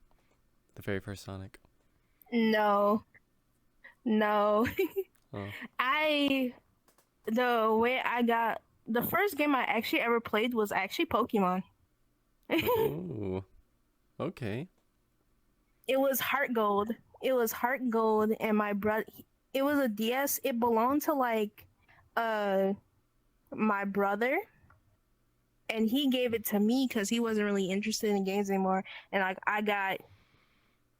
the very first Sonic. No, no. Oh, I the way I got the first game I actually ever played was actually Pokemon. oh, okay. It was Heart Gold. It was Heart Gold, and my brother. It was a DS. It belonged to like, uh, my brother, and he gave it to me because he wasn't really interested in games anymore. And like I got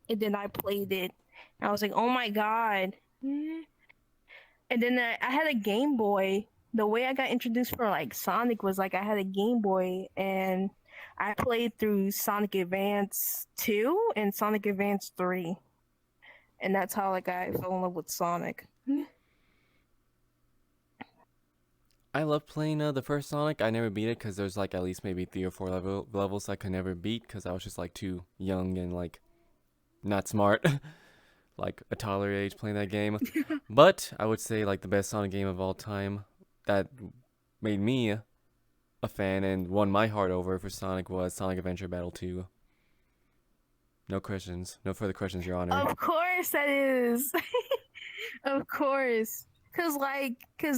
it, then I played it. And I was like, oh my god. And then I had a Game Boy. The way I got introduced for like Sonic was like I had a Game Boy and I played through Sonic Advance 2 and Sonic Advance 3. And that's how like I fell in love with Sonic. I love playing the first Sonic. I never beat it because there's like at least maybe 3 or 4 levels I could never beat because I was just like too young and like not smart, like a toddler age playing that game. But I would say like the best Sonic game of all time that made me a fan and won my heart over for Sonic was Sonic Adventure Battle 2. No questions. No further questions, Your Honor. Of course that is. Of course. Cause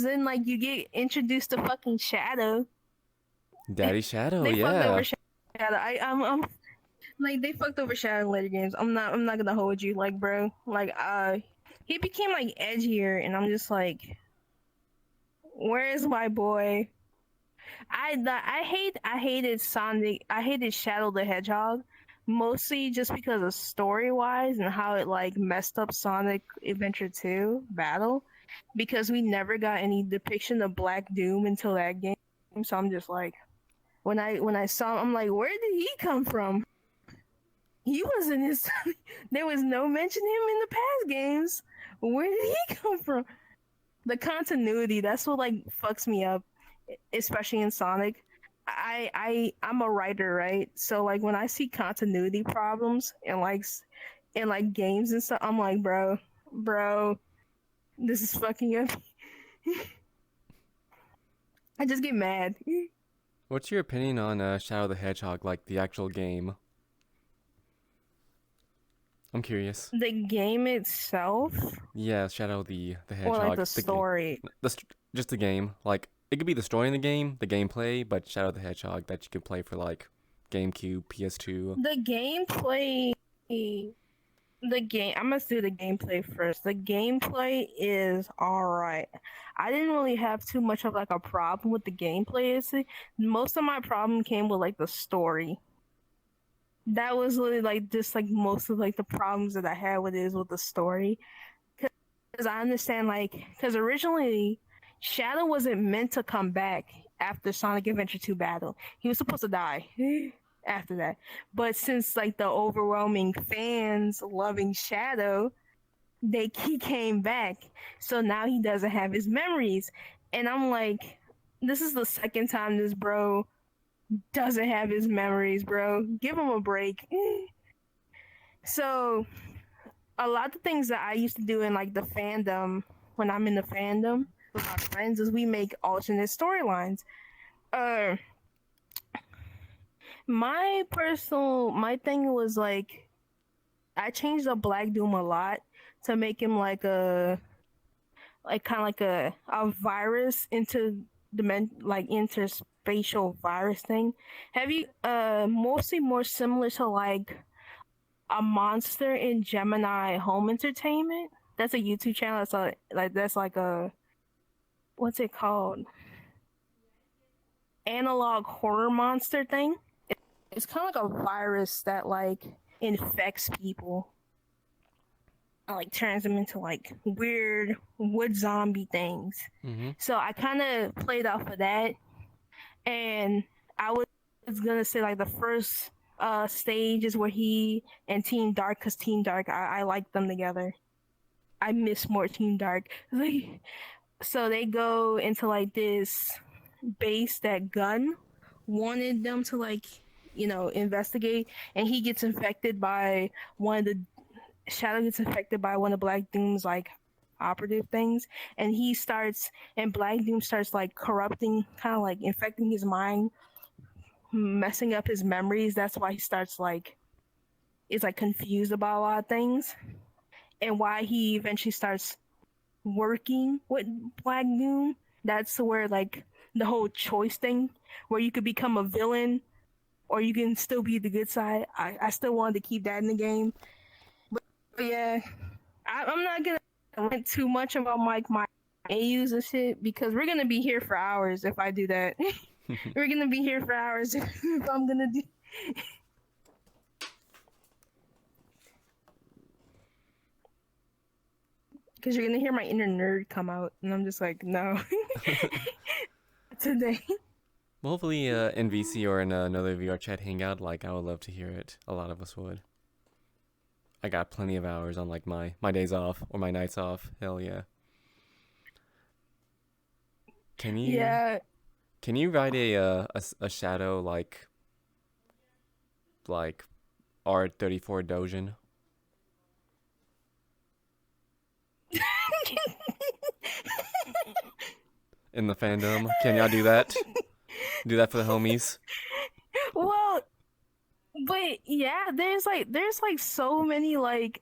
then like you get introduced to fucking Shadow. Daddy Shadow, They fucked over yeah. Shadow. I'm like they fucked over Shadow in later games. I'm not gonna hold you, like bro. Like he became like edgier and I'm just like, where's my boy? I hated Sonic. I hated Shadow the Hedgehog, mostly just because of story wise and how it like messed up Sonic Adventure 2 battle, because we never got any depiction of Black Doom until that game. So I'm just like, when I saw him, I'm like, where did he come from? He wasn't his. There was no mention of him in the past games. Where did he come from? The continuity, that's what like fucks me up, especially in Sonic. I'm a writer, right? So like when I see continuity problems in like games and stuff, I'm like, bro, this is fucking up. I just get mad. What's your opinion on Shadow the Hedgehog, like the actual game? I'm curious. The game itself, Yeah, Shadow the or like Hedgehog. the story. Just the game. Like it could be the story in the game, the gameplay, but Shadow the Hedgehog that you could play for like GameCube, PS2. The gameplay. The game. I must do the gameplay first. The gameplay is alright. I didn't really have too much of like a problem with the gameplay. Most of my problem came with like the story. That was really like just like most of like the problems that I had with it is with the story. Because I understand like because originally Shadow wasn't meant to come back after Sonic Adventure 2 battle. He was supposed to die after that. But since like the overwhelming fans loving Shadow, he came back. So now he doesn't have his memories. And I'm like, this is the second time this bro doesn't have his memories, bro. Give him a break. So a lot of things that I used to do in like the fandom when I'm in the fandom with my friends is we make alternate storylines. Uh my thing was like I changed up Black Doom a lot to make him like a like kind of like a virus into like interspatial virus thing. Have you mostly more similar to like a monster in Gemini Home Entertainment? That's a YouTube channel. That's like a what's it called? Analog horror monster thing. It's kind of like a virus that like infects people and like turns them into like weird wood zombie things. Mm-hmm. So I kind of played off of that, and I was gonna say like the first stage is where he and Team Dark, because Team Dark, I like them together. I miss more Team Dark. So they go into like this base that Gunn wanted them to like investigate, and he gets infected by one of the Shadow gets infected by one of Black Doom's like operative things, and Black Doom starts like corrupting, kind of like infecting his mind, messing up his memories. That's why he starts like is like confused about a lot of things, and why he eventually starts working with Black Doom. That's where like the whole choice thing, where you could become a villain or you can still be the good side. I still wanted to keep that in the game, but yeah, I'm not gonna rant too much about my AUs and shit because we're gonna be here for hours if I do that. We're gonna be here for hours if I'm gonna do. Because you're gonna hear my inner nerd come out, and I'm just like, no, today. Well, hopefully, in VC or in another VR chat hangout, like I would love to hear it. A lot of us would. I got plenty of hours on like my days off or my nights off. Hell yeah. Can you Yeah. can you write a shadow like R34 Dojin in the fandom? Can y'all do that? Do that for the homies? Well, but yeah, there's like so many like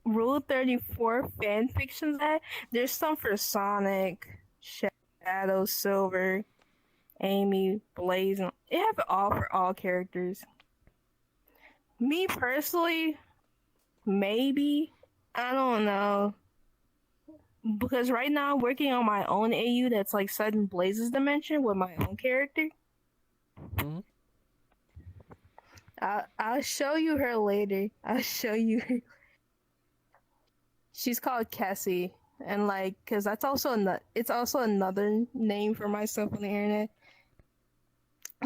Rule 34 fan fictions that there's some for Sonic, Shadow, Silver, Amy, Blaze, and it have it all for all characters. Me personally, maybe. I don't know. Because right now I'm working on my own AU that's like Sudden Blazes Dimension with my own character. Hmm. I'll show you her later. I'll show you her. She's called Cassie, and like, cause it's also another name for myself on the internet.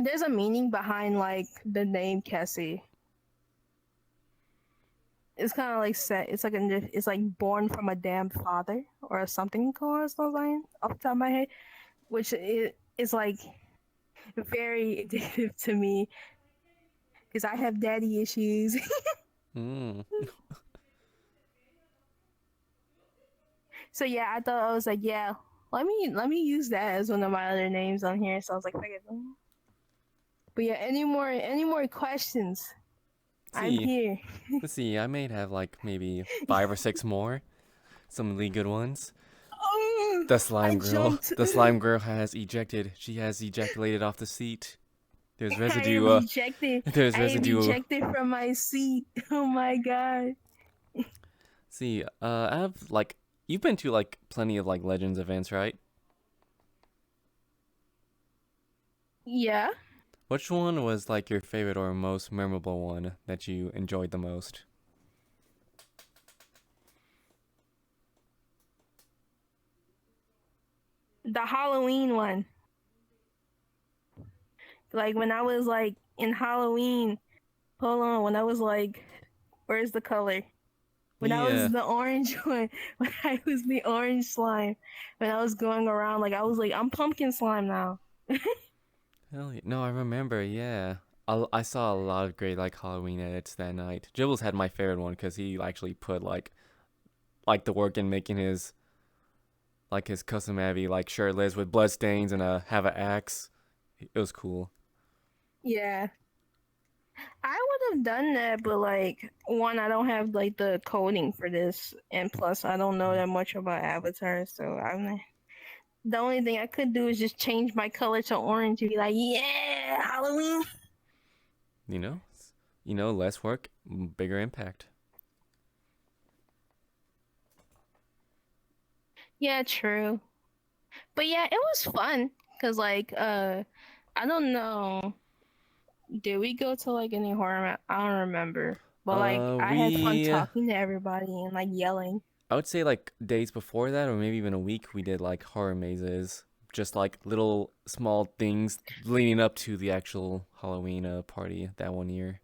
There's a meaning behind like the name Cassie. It's kind of like set. It's like born from a damned father or something along those lines. Off the top of my head, which is like very addictive to me because I have daddy issues. Mm. So yeah, I was like, yeah, let me use that as one of my other names on here. So I was like, fuck it. But yeah, any more questions? I'm See, here. let's see. I may have like maybe 5 or 6 more. Some really good ones. The I slime girl. jumped. The slime girl has ejected. She has ejaculated off the seat. There's I residue. am ejected. There's I am residue. ejected from my seat. Oh my god. See, I have like you've been to like plenty of like Legends events, right? Yeah. Which one was like your favorite or most memorable one that you enjoyed the most? The Halloween one. Like when I was like in Halloween. Hold on. When I was like, where's the color? When I was Yeah. the orange one, when I was the orange slime, when I was going around, like I was like, I'm pumpkin slime now. Hell yeah. No, I remember. Yeah. I saw a lot of great like Halloween edits that night. Jibbles had my favorite one because he actually put like the work in making his custom Abby like shirtless with blood stains and have an axe. It was cool. Yeah, I would have done that, but like one, I don't have like the coding for this, and plus I don't know that much about avatars, so I'm the only thing I could do is just change my color to orange and be like, yeah, Halloween. You know, less work, bigger impact. Yeah, true. But yeah, it was fun because like I don't know. Did we go to like any horror I don't remember. But like I had fun We talking to everybody and like yelling. I would say like days before that, or maybe even a week, we did like horror mazes, just like little small things leading up to the actual Halloween party that one year.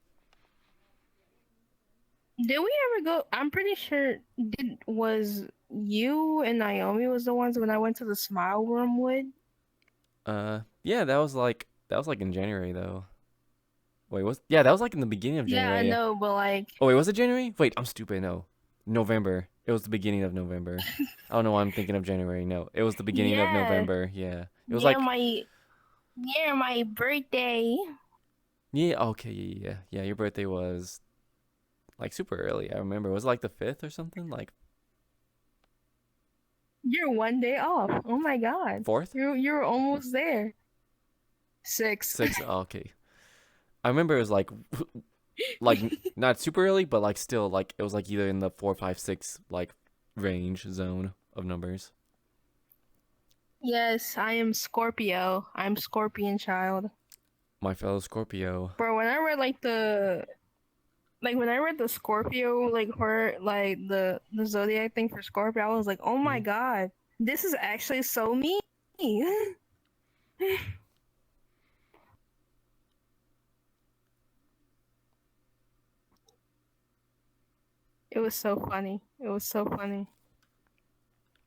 Did we ever go? I'm pretty sure did was you and Naomi was the ones when I went to the Smile Room with? Yeah, that was like in January though. Wait, was yeah, that was like in the beginning of Yeah, I January. know, but like, Oh wait, was it January? Wait, I'm stupid. No, November. It was the beginning of November. I don't know why I'm thinking of January. No, it was the beginning of yeah, November. Yeah, it was near like my near my birthday. yeah. Okay, yeah. Your birthday was like super early. I remember. Was it like the 5th or something? Like You're one day off. Oh my God, 4th, you're almost there. Six. 6th. Oh, okay. I remember it was like not super early, but like still like it was like either in the 4, 5, 6 like range zone of numbers. Yes, I am Scorpio. I'm Scorpion child. My fellow Scorpio. Bro, when I read when I read the Scorpio the zodiac thing for Scorpio, I was like, oh my Mhm. God, this is actually so me. It was so funny. It was so funny.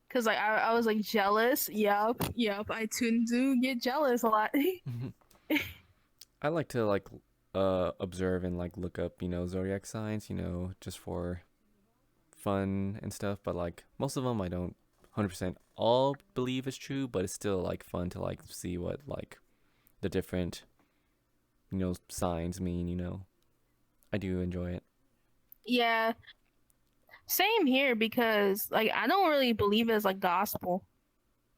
Cause like I was like jealous. Yep. I too do get jealous a lot. I like to like observe and like look up, zodiac signs, just for fun and stuff, but like most of them I don't 100% all believe is true, but it's still like fun to like see what like the different, signs mean, I do enjoy it. Yeah, same here because like I don't really believe it as like gospel.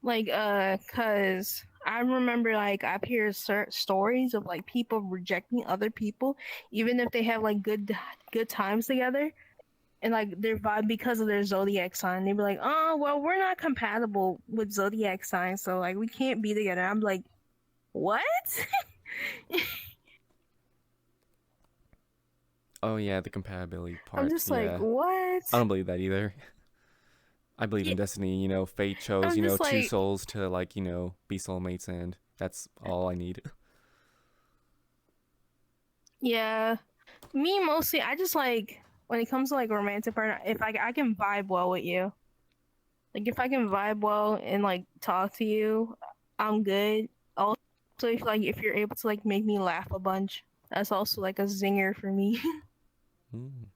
Like cuz I remember like I've heard certain stories of like people rejecting other people even if they have like good times together and like their vibe because of their zodiac sign. They'd be like, "Oh, well, we're not compatible with zodiac signs, so like we can't be together." I'm like, "What?" Oh yeah, the compatibility I'm part. just like, Yeah. "What?" I don't believe that either. I believe Yeah, in destiny, fate chose, I'm just two like, souls to like, be soulmates, and that's all I need. yeah. Me mostly, I just like when it comes to like romantic partner, if I can vibe well with you. Like if I can vibe well and like talk to you, I'm good. Also, if you're able to like make me laugh a bunch, that's also like a zinger for me. Mm,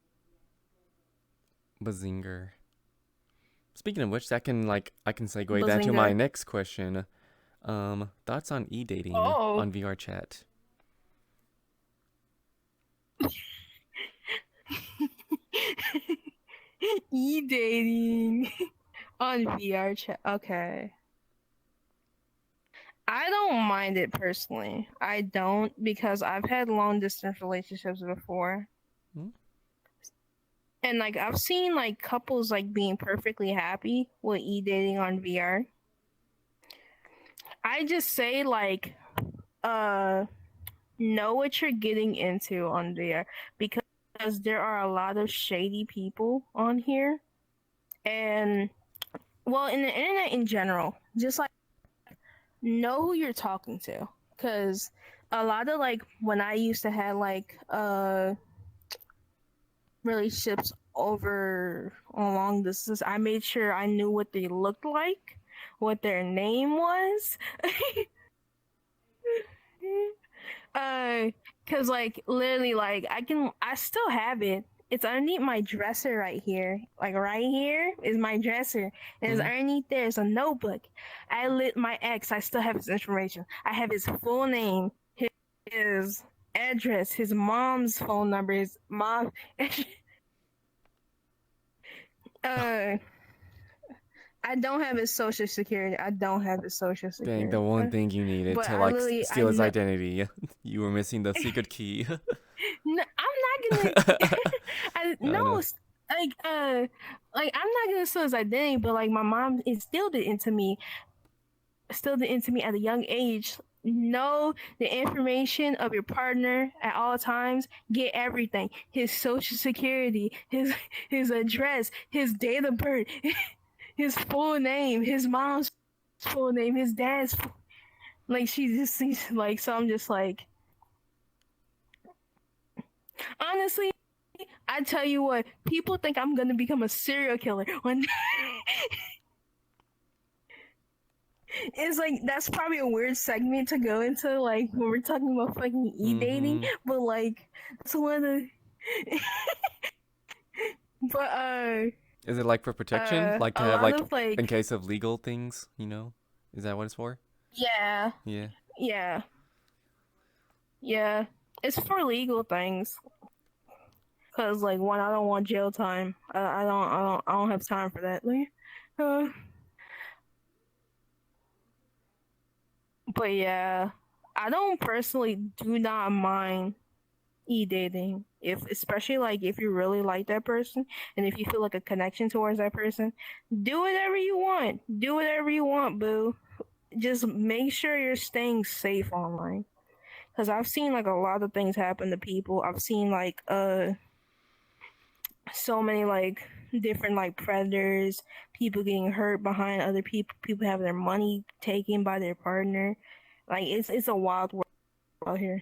bazinger. Speaking of which, that can like I can segue that to my Bazinga. next question. Thoughts on e-dating Oh, on VR chat? e-dating on VR chat. Okay. I don't mind it personally. I don't because I've had long distance relationships before. Hmm? And like I've seen like couples like being perfectly happy with e-dating on VR. I just say like uh know what you're getting into on there because there are a lot of shady people on here and well in the internet in general just like know who you're talking to because a lot of like when I used to have like relationships over a long distance I made sure I knew what they looked like, what their name was. Uh, cause like literally, like I still have it. It's underneath my dresser right here. Like right here is my dresser, and it's Hmm? underneath there is a notebook. I lit my ex. I still have his information. I have his full name, his address, his mom's phone number, his mom. uh, I don't have his social security. I don't have his social Dang, the security. one thing you needed But to I like literally, I steal his know. identity. You were missing the secret key. No, I'm not gonna. I I no, know. like I'm not gonna steal his identity, but like my mom instilled it into me at a young age. Know the information of your partner at all times. Get everything: his social security, his address, his date of birth, his full name, his mom's full name, his dad's. Like she just sees like so. I'm just like honestly. I tell you what, people think I'm gonna become a serial killer when it's like that's probably a weird segment to go into, like when we're talking about fucking e-dating, Mm-hmm. but like that's one of the but Is it like for protection? Like to a have lot like of in like case of legal things, you know? Is that what it's for? yeah, Yeah. yeah, yeah. It's for legal things. Cause like one, I don't want jail time. I don't have time for that. Like, uh, but yeah, I don't personally do not mind e-dating if, especially like if you really like that person and if you feel like a connection towards that person. Do whatever you want. Do whatever you want, boo. Just make sure you're staying safe online. Cause I've seen like a lot of things happen to people. I've seen like so many like different like predators, people getting hurt behind other people, people having their money taken by their partner. Like it's a wild world out here.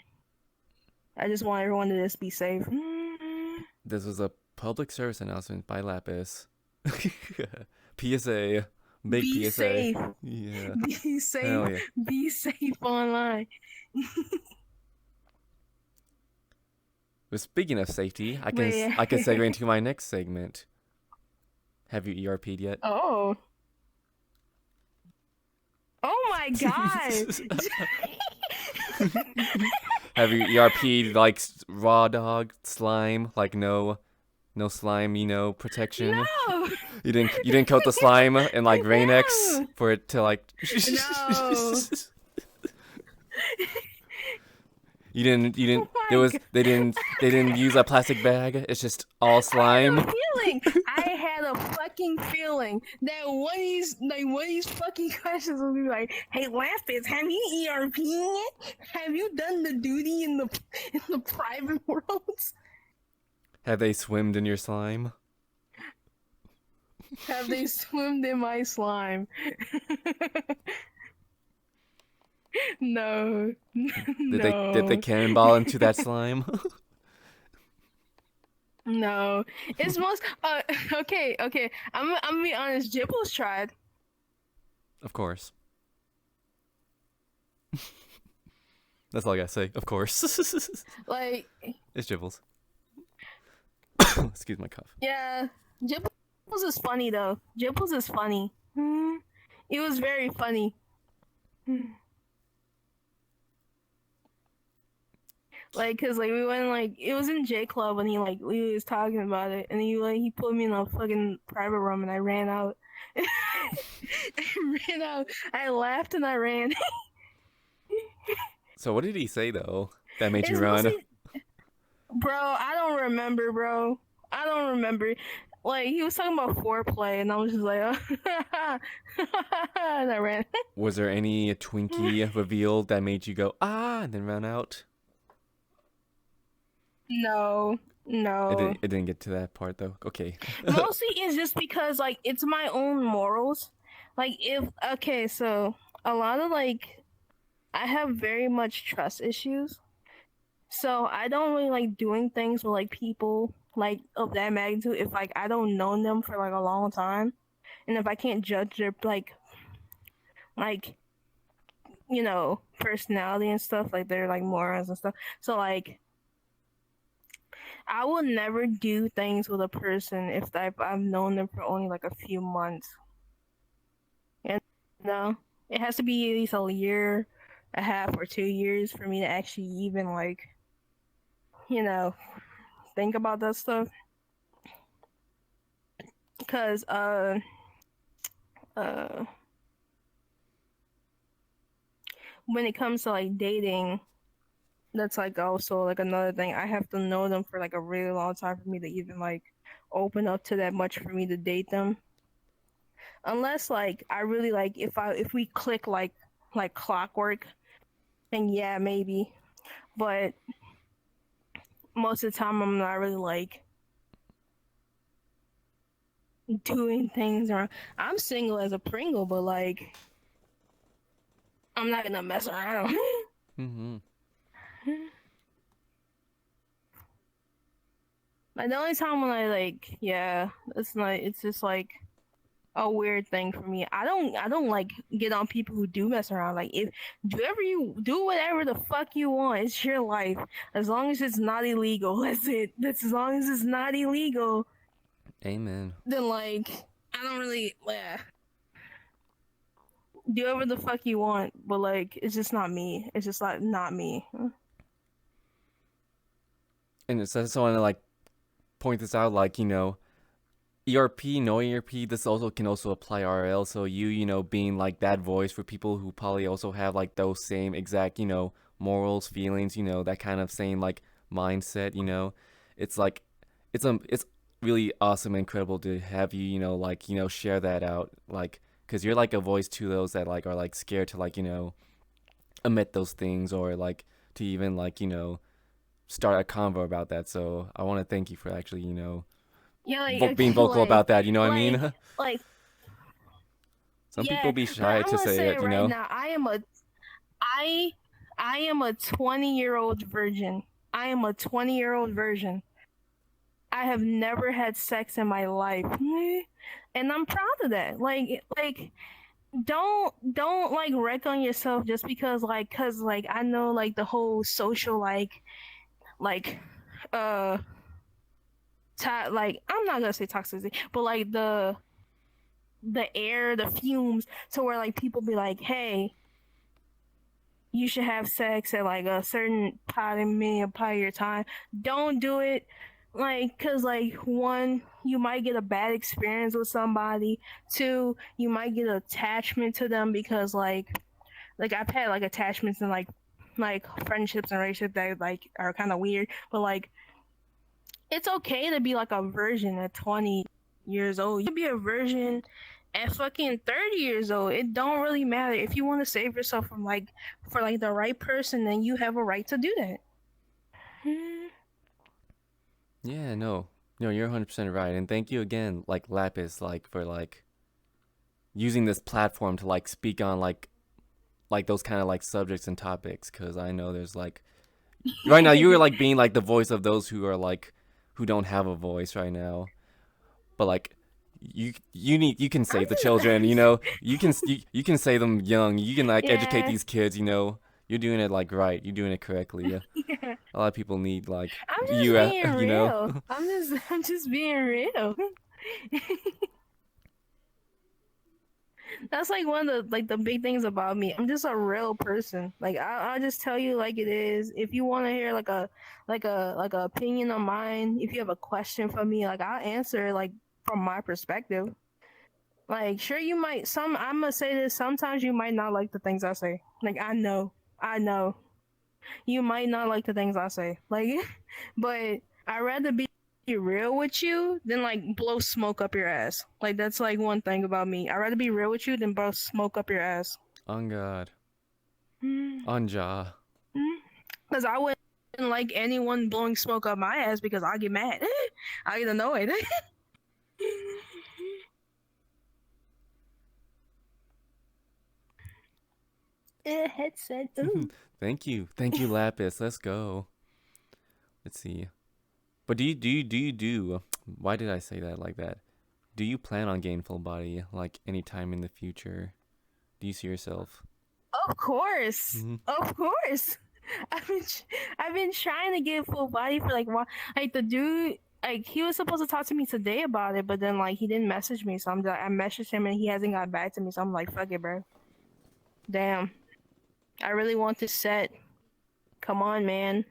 I just want everyone to just be safe. This was a public service announcement by Lapis. PSA. Big Be PSA. safe. Yeah. Be safe. Hell yeah. Be safe online. But speaking of safety, But yeah. I can segue into my next segment. Have you ERP'd yet? Oh. Oh my god. Have you ERP'd like raw dog slime? Like no slime, you know, protection. No. You didn't coat the slime in like Rain-X No. for it to like. No. You Oh didn't there my was god. they didn't use a plastic bag. It's just all I had a slime. feeling. I had a fucking feeling that one of these fucking questions will be like, "Hey, Lapis, have you ERP yet? Have you done the duty in the private worlds? Have they swimmed in your slime? Have they swimmed in my slime?" No, Did they no, cannonball into that slime? no. It's most okay, okay. I'm gonna be honest. Jibbles tried. Of course. That's all I gotta say. Of course. Like, It's Jibbles. Excuse my cough. yeah, Jibbles is funny though. Jibbles is funny. It was very funny. Like, cause like we went like it was in J Club and he like we was talking about it and he put me in a fucking private room and I ran out. I ran out. I laughed and I ran. So what did he say though that made you It's run? mostly, bro. I don't remember, bro. I don't remember. Like he was talking about foreplay and I was just like, oh. And I ran. Was there any Twinkie revealed that made you go ah and then run out? No, no. It didn't get to that part though. Okay. Mostly it's just because like it's my own morals. Like if okay, so a lot of like I have very much trust issues. So I don't really like doing things with like people like of that magnitude if like I don't know them for like a long time. And if I can't judge their like you know, personality and stuff, like they're like morons and stuff. So like I will never do things with a person if I've known them for only like a few months. You know, it has to be at least a year, a half, or 2 years for me to actually even like, you know, think about that stuff. Because uh, when it comes to like dating, that's like also like another thing. I have to know them for like a really long time for me to even like open up to that much for me to date them. Unless like I really like if we click like clockwork, then yeah, maybe. But most of the time I'm not really like doing things around. I'm single as a Pringle, but like I'm not gonna mess around. Mm-hmm. Like the only time when I like, yeah, it's not. It's just like a weird thing for me. I don't like get on people who do mess around. Like if do ever you do whatever the fuck you want. It's your life. As long as it's not illegal. That's it. That's as long as it's not illegal. Amen. Then like I don't really do whatever the fuck you want, but like it's just not me. It's just like not me. And it's just want to like point this out, like ERP, no ERP. This also can also apply RL. So you being like that voice for people who probably also have like those same exact morals, feelings, that kind of same like mindset. It's like it's really awesome and incredible to have you like share that out, like because you're like a voice to those that like are like scared to like admit those things, or like to even like start a convo about that. So I want to thank you for actually Yeah, like being okay, vocal about that. You know what I like mean? like Some people yeah, be but shy I'm to gonna say say it. it right now. I I am a 20-year-old virgin. I am a 20-year-old virgin. I have never had sex in my life. And I'm proud of that. Like don't like wreck on yourself just because like cuz like I know like the whole social like uh like I'm not going to say toxicity, but like the air, the fumes to where like people be like, "Hey, you should have sex at like a certain part of your time." Don't do it, like, cause like one, you might get a bad experience with somebody. Two, you might get attachment to them because like I've had like attachments and like friendships and relationships that like are kind of weird, but like it's okay to be like a virgin at 20 years old. You can be a virgin at fucking 30 years old. It don't really matter. If you want to save yourself from like for like the right person, then you have a right to do that. Yeah, no, you're 100% right, and thank you again, like Lapis, like for like using this platform to like speak on like those kind of like subjects and topics, because I know there's like right now you are like being like the voice of those who are like who don't have a voice right now, but like you can I'm save the children, you can save them young, you can like educate yeah. these kids, you're doing it like right, you're doing it correctly. Yeah. A lot of people need like I'm just you, being you know. real. I'm just being real. That's like one of the big things about me. I'm just a real person. Like I'll just tell you like it is. If you want to hear like a opinion on mine, if you have a question for me, like I'll answer like from my perspective. Like sure you might some I'm gonna say this. Sometimes you might not like the things I say. Like I know you might not like the things I say. Like, but I'd rather be real with you than like blow smoke up your ass. Like that's like one thing about me. I'd rather be real with you than blow smoke up your ass. On God, Because on Jah. I wouldn't like anyone blowing smoke up my ass because I get mad. I get annoyed. Headset. Ooh. Thank you, Lapis. Let's go. Let's see. But do? Why did I say that like that? Do you plan on getting full body like anytime in the future? Do you see yourself? Of course, Hmm. of course. I've been I've been trying to get full body for like the dude like he was supposed to talk to me today about it, but then like he didn't message me, so I messaged him and he hasn't got back to me, so I'm like fuck it, bro. Damn, I really want this set. Come on, man.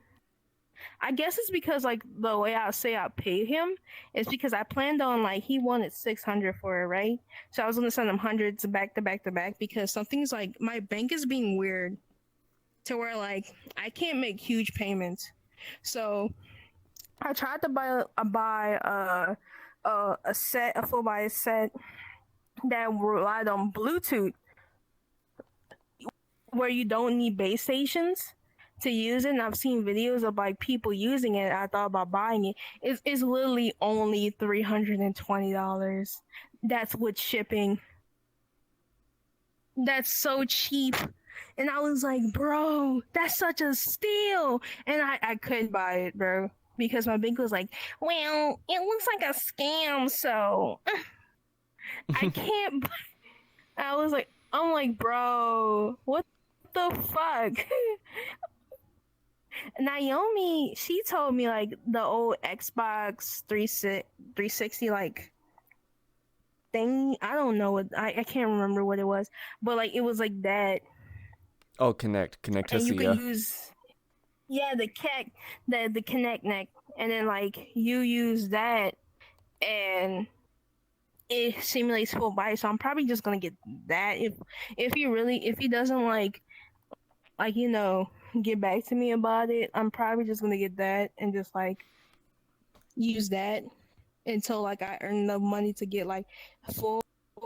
I guess it's because like the way I say I paid him is because I planned on like he wanted 600 for it, right? So I was gonna send him hundreds back to back to back because something's like my bank is being weird to where like I can't make huge payments. So I tried to buy a full body set that relied on Bluetooth, where you don't need base stations to use it. And I've seen videos of like people using it. I thought about buying it. It's literally only $320. That's with shipping. That's so cheap. And I was like, bro, that's such a steal. And I couldn't buy it, bro. Because my bank was like, well, it looks like a scam, so I can't. I was like, I'm like, bro, what the fuck? Naomi, she told me like the old Xbox 360 like thing. I don't know what I can't remember what it was, but like it was like that, Oh, Connect and you could Tessia. use the Connect neck, and then like you use that, and it simulates full body. So I'm probably just gonna get that if he doesn't like get back to me about it. I'm probably just gonna get that and just like use that until like I earn enough money to get like full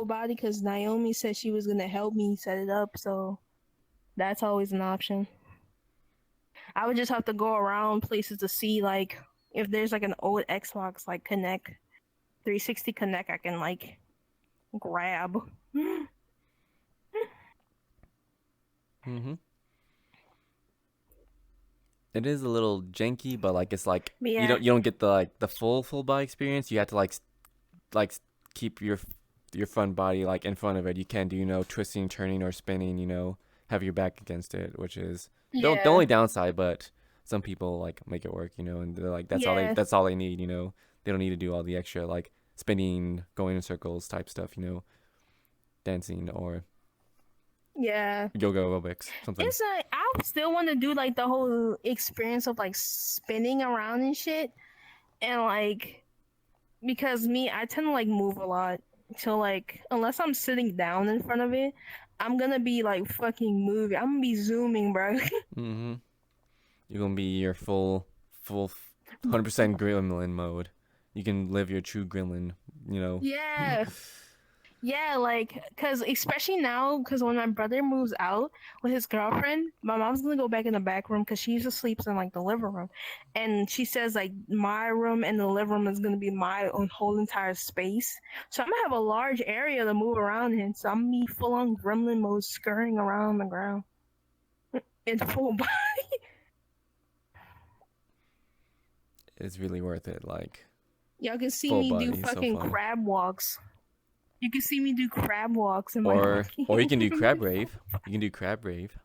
body. Because Naomi said she was gonna help me set it up, so that's always an option. I would just have to go around places to see like if there's like an old Xbox like Connect 360 Connect I can like grab. Mm-hmm. It is a little janky, but like it's like Yeah. you don't get the like the full body experience. You have to like keep your front body like in front of it. You can't do twisting, turning, or spinning. Have your back against it, which is the Yeah. only downside. But some people like make it work, and they're like Yeah. that's all they need. They don't need to do all the extra like spinning, going in circles type stuff. Dancing or Yeah. yoga aerobics, something. It's like I still want to do like the whole experience of like spinning around and shit, and like because me, I tend to like move a lot. So like unless I'm sitting down in front of it, I'm gonna be like fucking moving. I'm gonna be zooming, bro. Mm-hmm. You're gonna be your full 100% gremlin mode. You can live your true gremlin. Yeah. Yeah, like, cause especially now, cause when my brother moves out with his girlfriend, my mom's gonna go back in the back room, cause she usually sleeps in like the living room, and she says like my room and the living room is gonna be my own whole entire space. So I'm gonna have a large area to move around in. So I'm gonna be full on gremlin mode, scurrying around the ground in full body. It's really worth it. Like Y'all can see full me do body, so fucking fun. crab walks. You can see me do crab walks in my Or you fucking can do room. crab rave. You can do crab rave.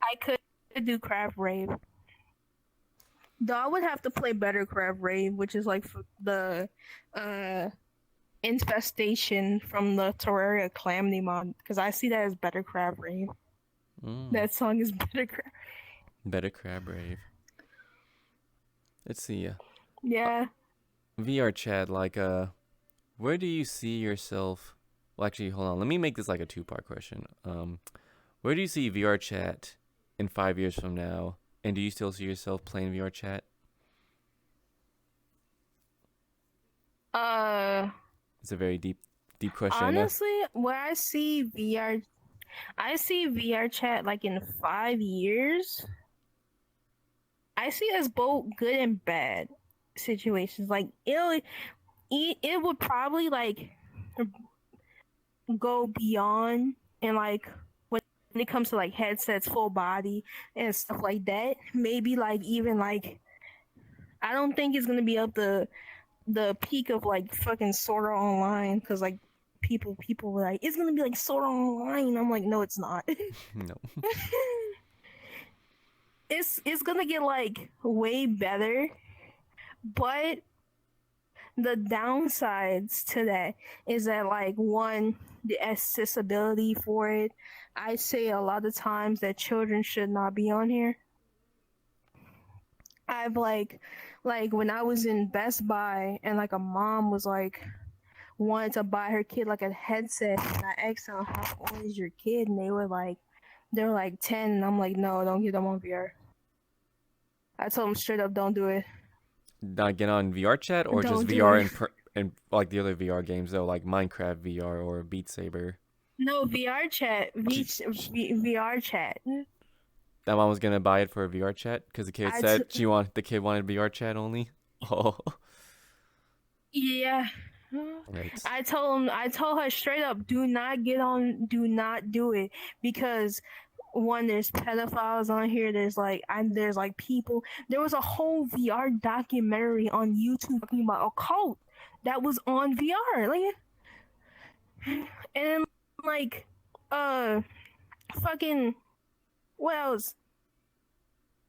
I could do crab rave. Though I would have to play better Crab Rave, which is like the uh infestation from the Terraria Calamity mod, because I see that as better Crab Rave. Mm, That song is better. better crab rave. Let's see. Yeah. VR chat. Like where do you see yourself? Well, actually, hold on. Let me make this like a two-part question. Where do you see VR chat in 5 years from now? And do you still see yourself playing VR chat? Uh, It's a very deep question. Honestly, where I see VR chat like in 5 years. I see it as both good and bad situations. Like it would probably like go beyond and like when it comes to like headsets, full body and stuff like that. Maybe like even like I don't think it's gonna be up the peak of like fucking Sword Art Online because like people were like it's gonna be like Sword Art Online. I'm like no, it's not. No. It's gonna get like way better, but the downsides to that is that like one the accessibility for it. I say a lot of times that children should not be on here. I've like when I was in Best Buy and like a mom was like wanted to buy her kid like a headset and I asked her how old is your kid and they were like 10 and I'm like no, don't get them on VR. I told them straight up don't do it. Not get on VR chat or just Don't do VR it. and like the other VR games though, like Minecraft VR or Beat Saber. No, VR chat. VR chat. That mom was gonna buy it for a VR chat because the kid I said t- the kid wanted VR chat only. Oh, yeah. right. I told her straight up, do not get on, do not do it because one, there's pedophiles on here. There's like people. There was a whole VR documentary on YouTube talking about a cult that was on VR. Like, And like, uh, fucking what else?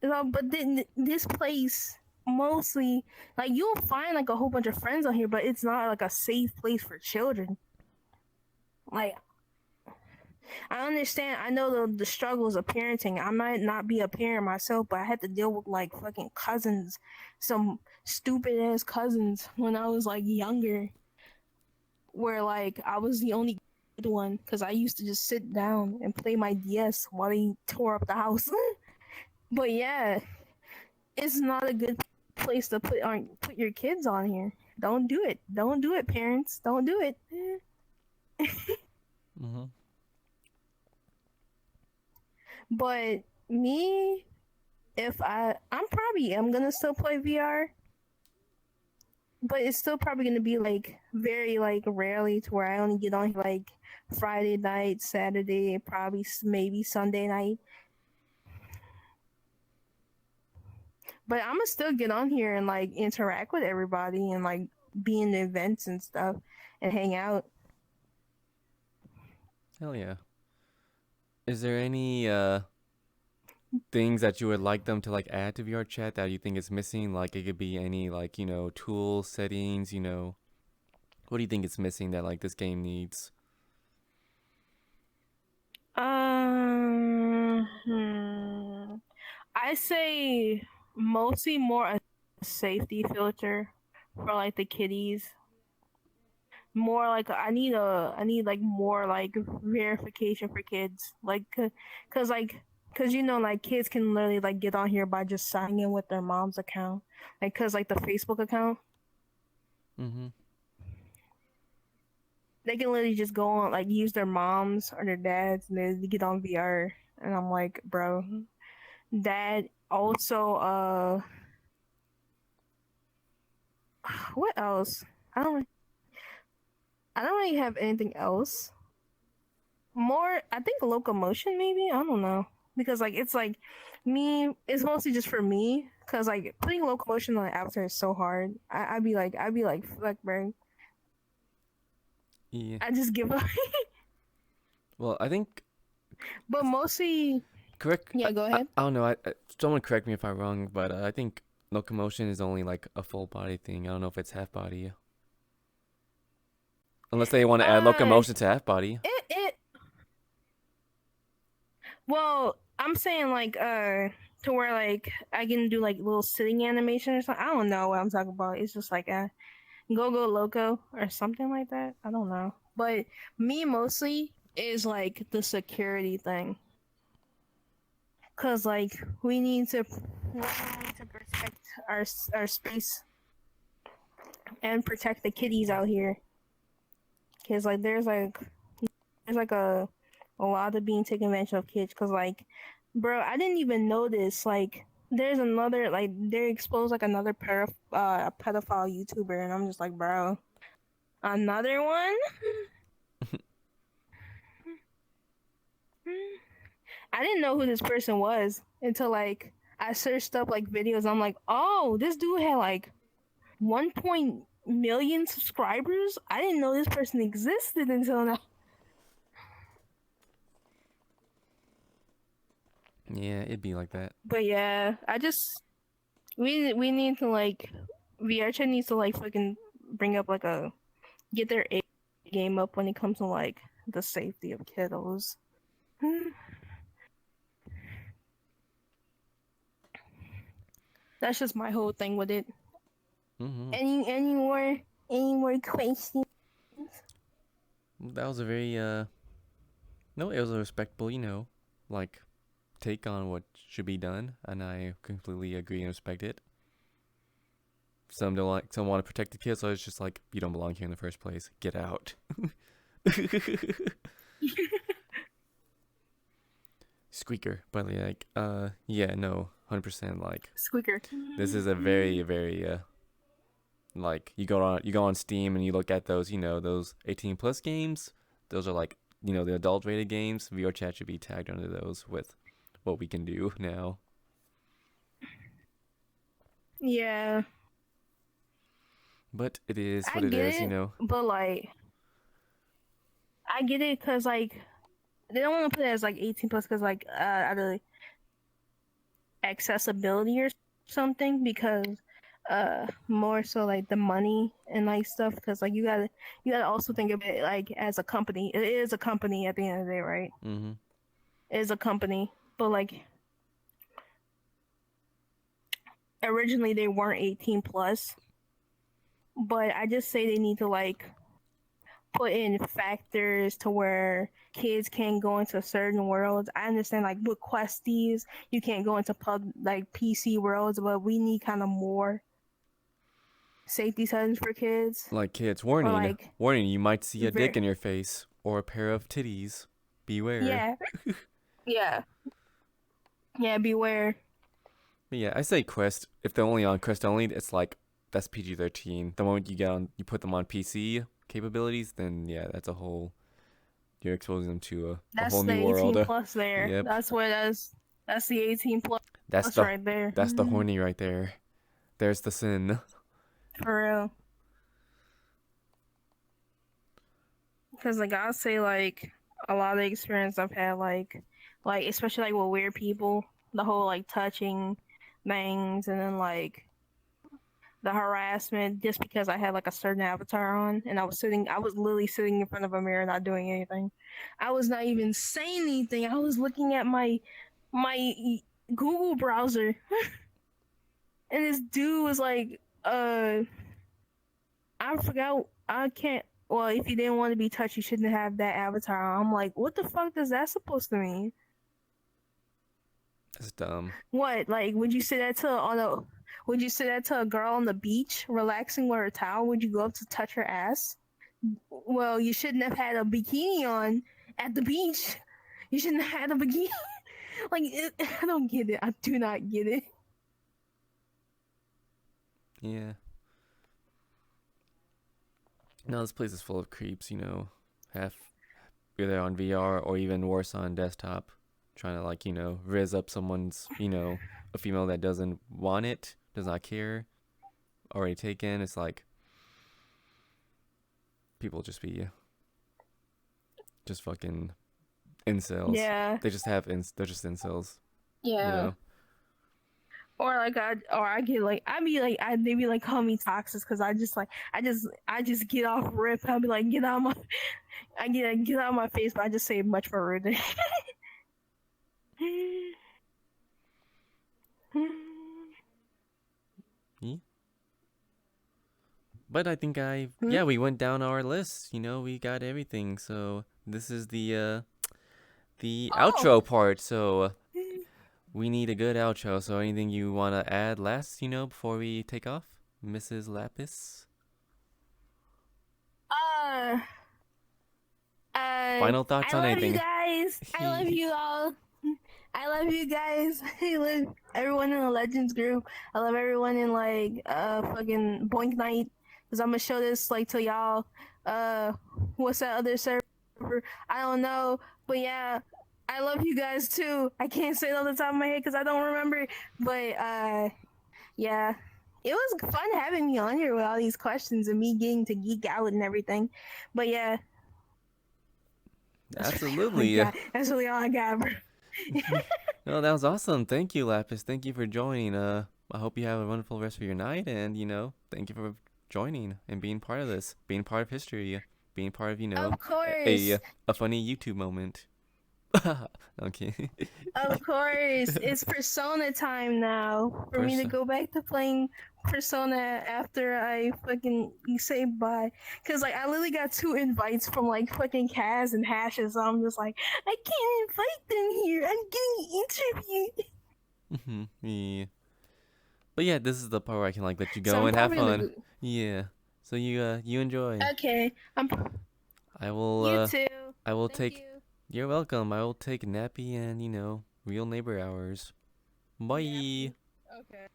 But then this place mostly like you'll find like a whole bunch of friends on here, but it's not like a safe place for children. Like I understand, I know the struggles of parenting. I might not be a parent myself, but I had to deal with like fucking cousins, some stupid ass cousins when I was like younger, where like I was the only good one because I used to just sit down and play my DS while they tore up the house. But yeah, it's not a good place to put your kids on here. Don't do it. Don't do it, parents. Don't do it. Mm-hmm. But me, if I'm probably am gonna still play VR, but it's still probably gonna be like very like rarely to where I only get on here like Friday night, Saturday, probably maybe Sunday night. But I'm gonna still get on here and like interact with everybody and like be in the events and stuff and hang out. Hell yeah. Is there any things that you would like them to like add to VR chat that you think is missing? Like it could be any like, tool settings, what do you think is missing that like this game needs? I say mostly more a safety filter for like the kiddies. More like I need like more like verification for kids. Like cuz like cuz like kids can literally like get on here by just signing in with their mom's account. Like cuz like the Facebook account, Mm-hmm. they can literally just go on like use their moms or their dads and they get on VR and I'm like, "Bro, that also what else? I don't I don't really have anything else. More, I think locomotion maybe. I don't know because like it's like me. It's mostly just for me because like putting locomotion on the avatar is so hard. I'd be like fuck, bro. Yeah. I just give up. Well, I think But mostly, correct. yeah. Go I, ahead. I don't know. Someone correct me if I'm wrong, but I think locomotion is only like a full body thing. I don't know if it's half body, unless they want to add Uh, locomotion to half body. it. Well, I'm saying like to where like I can do like little sitting animation or something. I don't know what I'm talking about. It's just like Go Loco or something like that. I don't know. But me mostly is like the security thing. Cause like we need to protect our space and protect the kitties out here. Cause like there's like a lot of being taken advantage of kids. Cause like, bro, I didn't even notice like there's another like they exposed like another pedophile YouTuber, and I'm just like, bro, another one. I didn't know who this person was until like I searched up like videos. I'm like, oh, this dude had like 1 million subscribers. I didn't know this person existed until now. Yeah, it'd be like that. But yeah, I just we need to like VRChat needs to like fucking bring up like a get their game up when it comes to like the safety of kiddos. That's just my whole thing with it. Mm-hmm. Any more questions? That was a very no, it was a respectable, like take on what should be done, and I completely agree and respect it. Some want to protect the kids, so it's just like you don't belong here in the first place. Get out. Squeaker, but like, yeah, no, 100%. Like, Squeaker. this is a very, very, like you go on Steam and you look at those, those 18 plus games. Those are like, the adult rated games. VR chat should be tagged under those with what we can do now. Yeah, But it is I what it get is, it, but like I get it because like they don't want to put it as like 18 plus because like out of accessibility or something because more so like the money and like stuff because like you gotta also think of it like as a company. It is a company at the end of the day, right? Mm-hmm. It is a company, but like originally they weren't 18 plus. But I just say they need to like put in factors to where kids can't go into certain worlds. I understand like with questies, you can't go into like PC worlds, but we need kind of more safety settings for kids. Like kids, Or warning, like warning, you might see a dick very in your face or a pair of titties. Beware. yeah, yeah, yeah, beware. But yeah, I say Quest. If they're only on Quest only, it's like that's PG-13. The moment you get on, you put them on PC capabilities, then yeah, that's a whole. You're exposing them to a whole That's the new 18 world. plus there. Yep, That's the 18 plus that's the right there. that's the horny right there. There's the sin. For real. Because like I'll say like a lot of the experience I've had like especially like with weird people, the whole like touching things and then like the harassment just because I had like a certain avatar on and I was literally sitting in front of a mirror not doing anything. I was not even saying anything. I was looking at my Google browser and this dude was like I forgot. I can't. Well, if you didn't want to be touched, you shouldn't have that avatar. I'm like, what the fuck does that supposed to mean? That's dumb. What? Like, would you say that to on a? Would you say that to a girl on the beach, relaxing with her towel? Would you go up to touch her ass? Well, you shouldn't have had a bikini on at the beach. You shouldn't have had a bikini. I don't get it. I do not get it. Yeah. No, this place is full of creeps. Half either on VR or even worse on desktop, trying to like riz up someone's a female that doesn't want it, does not care, already taken. It's like people just be just fucking incels. Yeah. They just they're just incels. You Yeah. know. Or like I get like they be like call me toxic because I just get off rip. I'll be like get out my get out of my face, but I just say much more rude. Yeah. But I think we went down our list. We got everything. So this is the Oh, outro part. So we need a good outro. So anything you want to add last, before we take off, Mrs. Lapis? uh, Final thoughts I on love you anything? guys. I love you all. I love you guys. I love everyone in the Legends group. I love everyone in like fucking Boink Night. Cause I'm gonna show this like to y'all. What's that other server? I don't know. But yeah, I love you guys too. I can't say it off the top of my head because I don't remember. But yeah. It was fun having me on here with all these questions and me getting to geek out and everything. But yeah, Absolutely. that's really all I got, bro. No, that was awesome. Thank you, Lapis. Thank you for joining. I hope you have a wonderful rest of your night, and thank you for joining and being part of this, being part of history, being part of Of a course. a funny YouTube moment. Okay. Of course. It's Persona time now. For me to Person. go back to playing Persona after I fucking say bye. Cause like I literally got 2 invites from like fucking Kaz and Hashes. So I'm just like, I can't invite them here. I'm getting interviewed. Yeah. But yeah, this is the part where I can like let you So go I'm and have probably gonna fun. go. Yeah. So you enjoy. Okay. I will You too. I will Thank take. you. You're welcome. I will take nappy and real neighbor hours. Bye. Okay.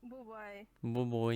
Bye bye. Bye bye.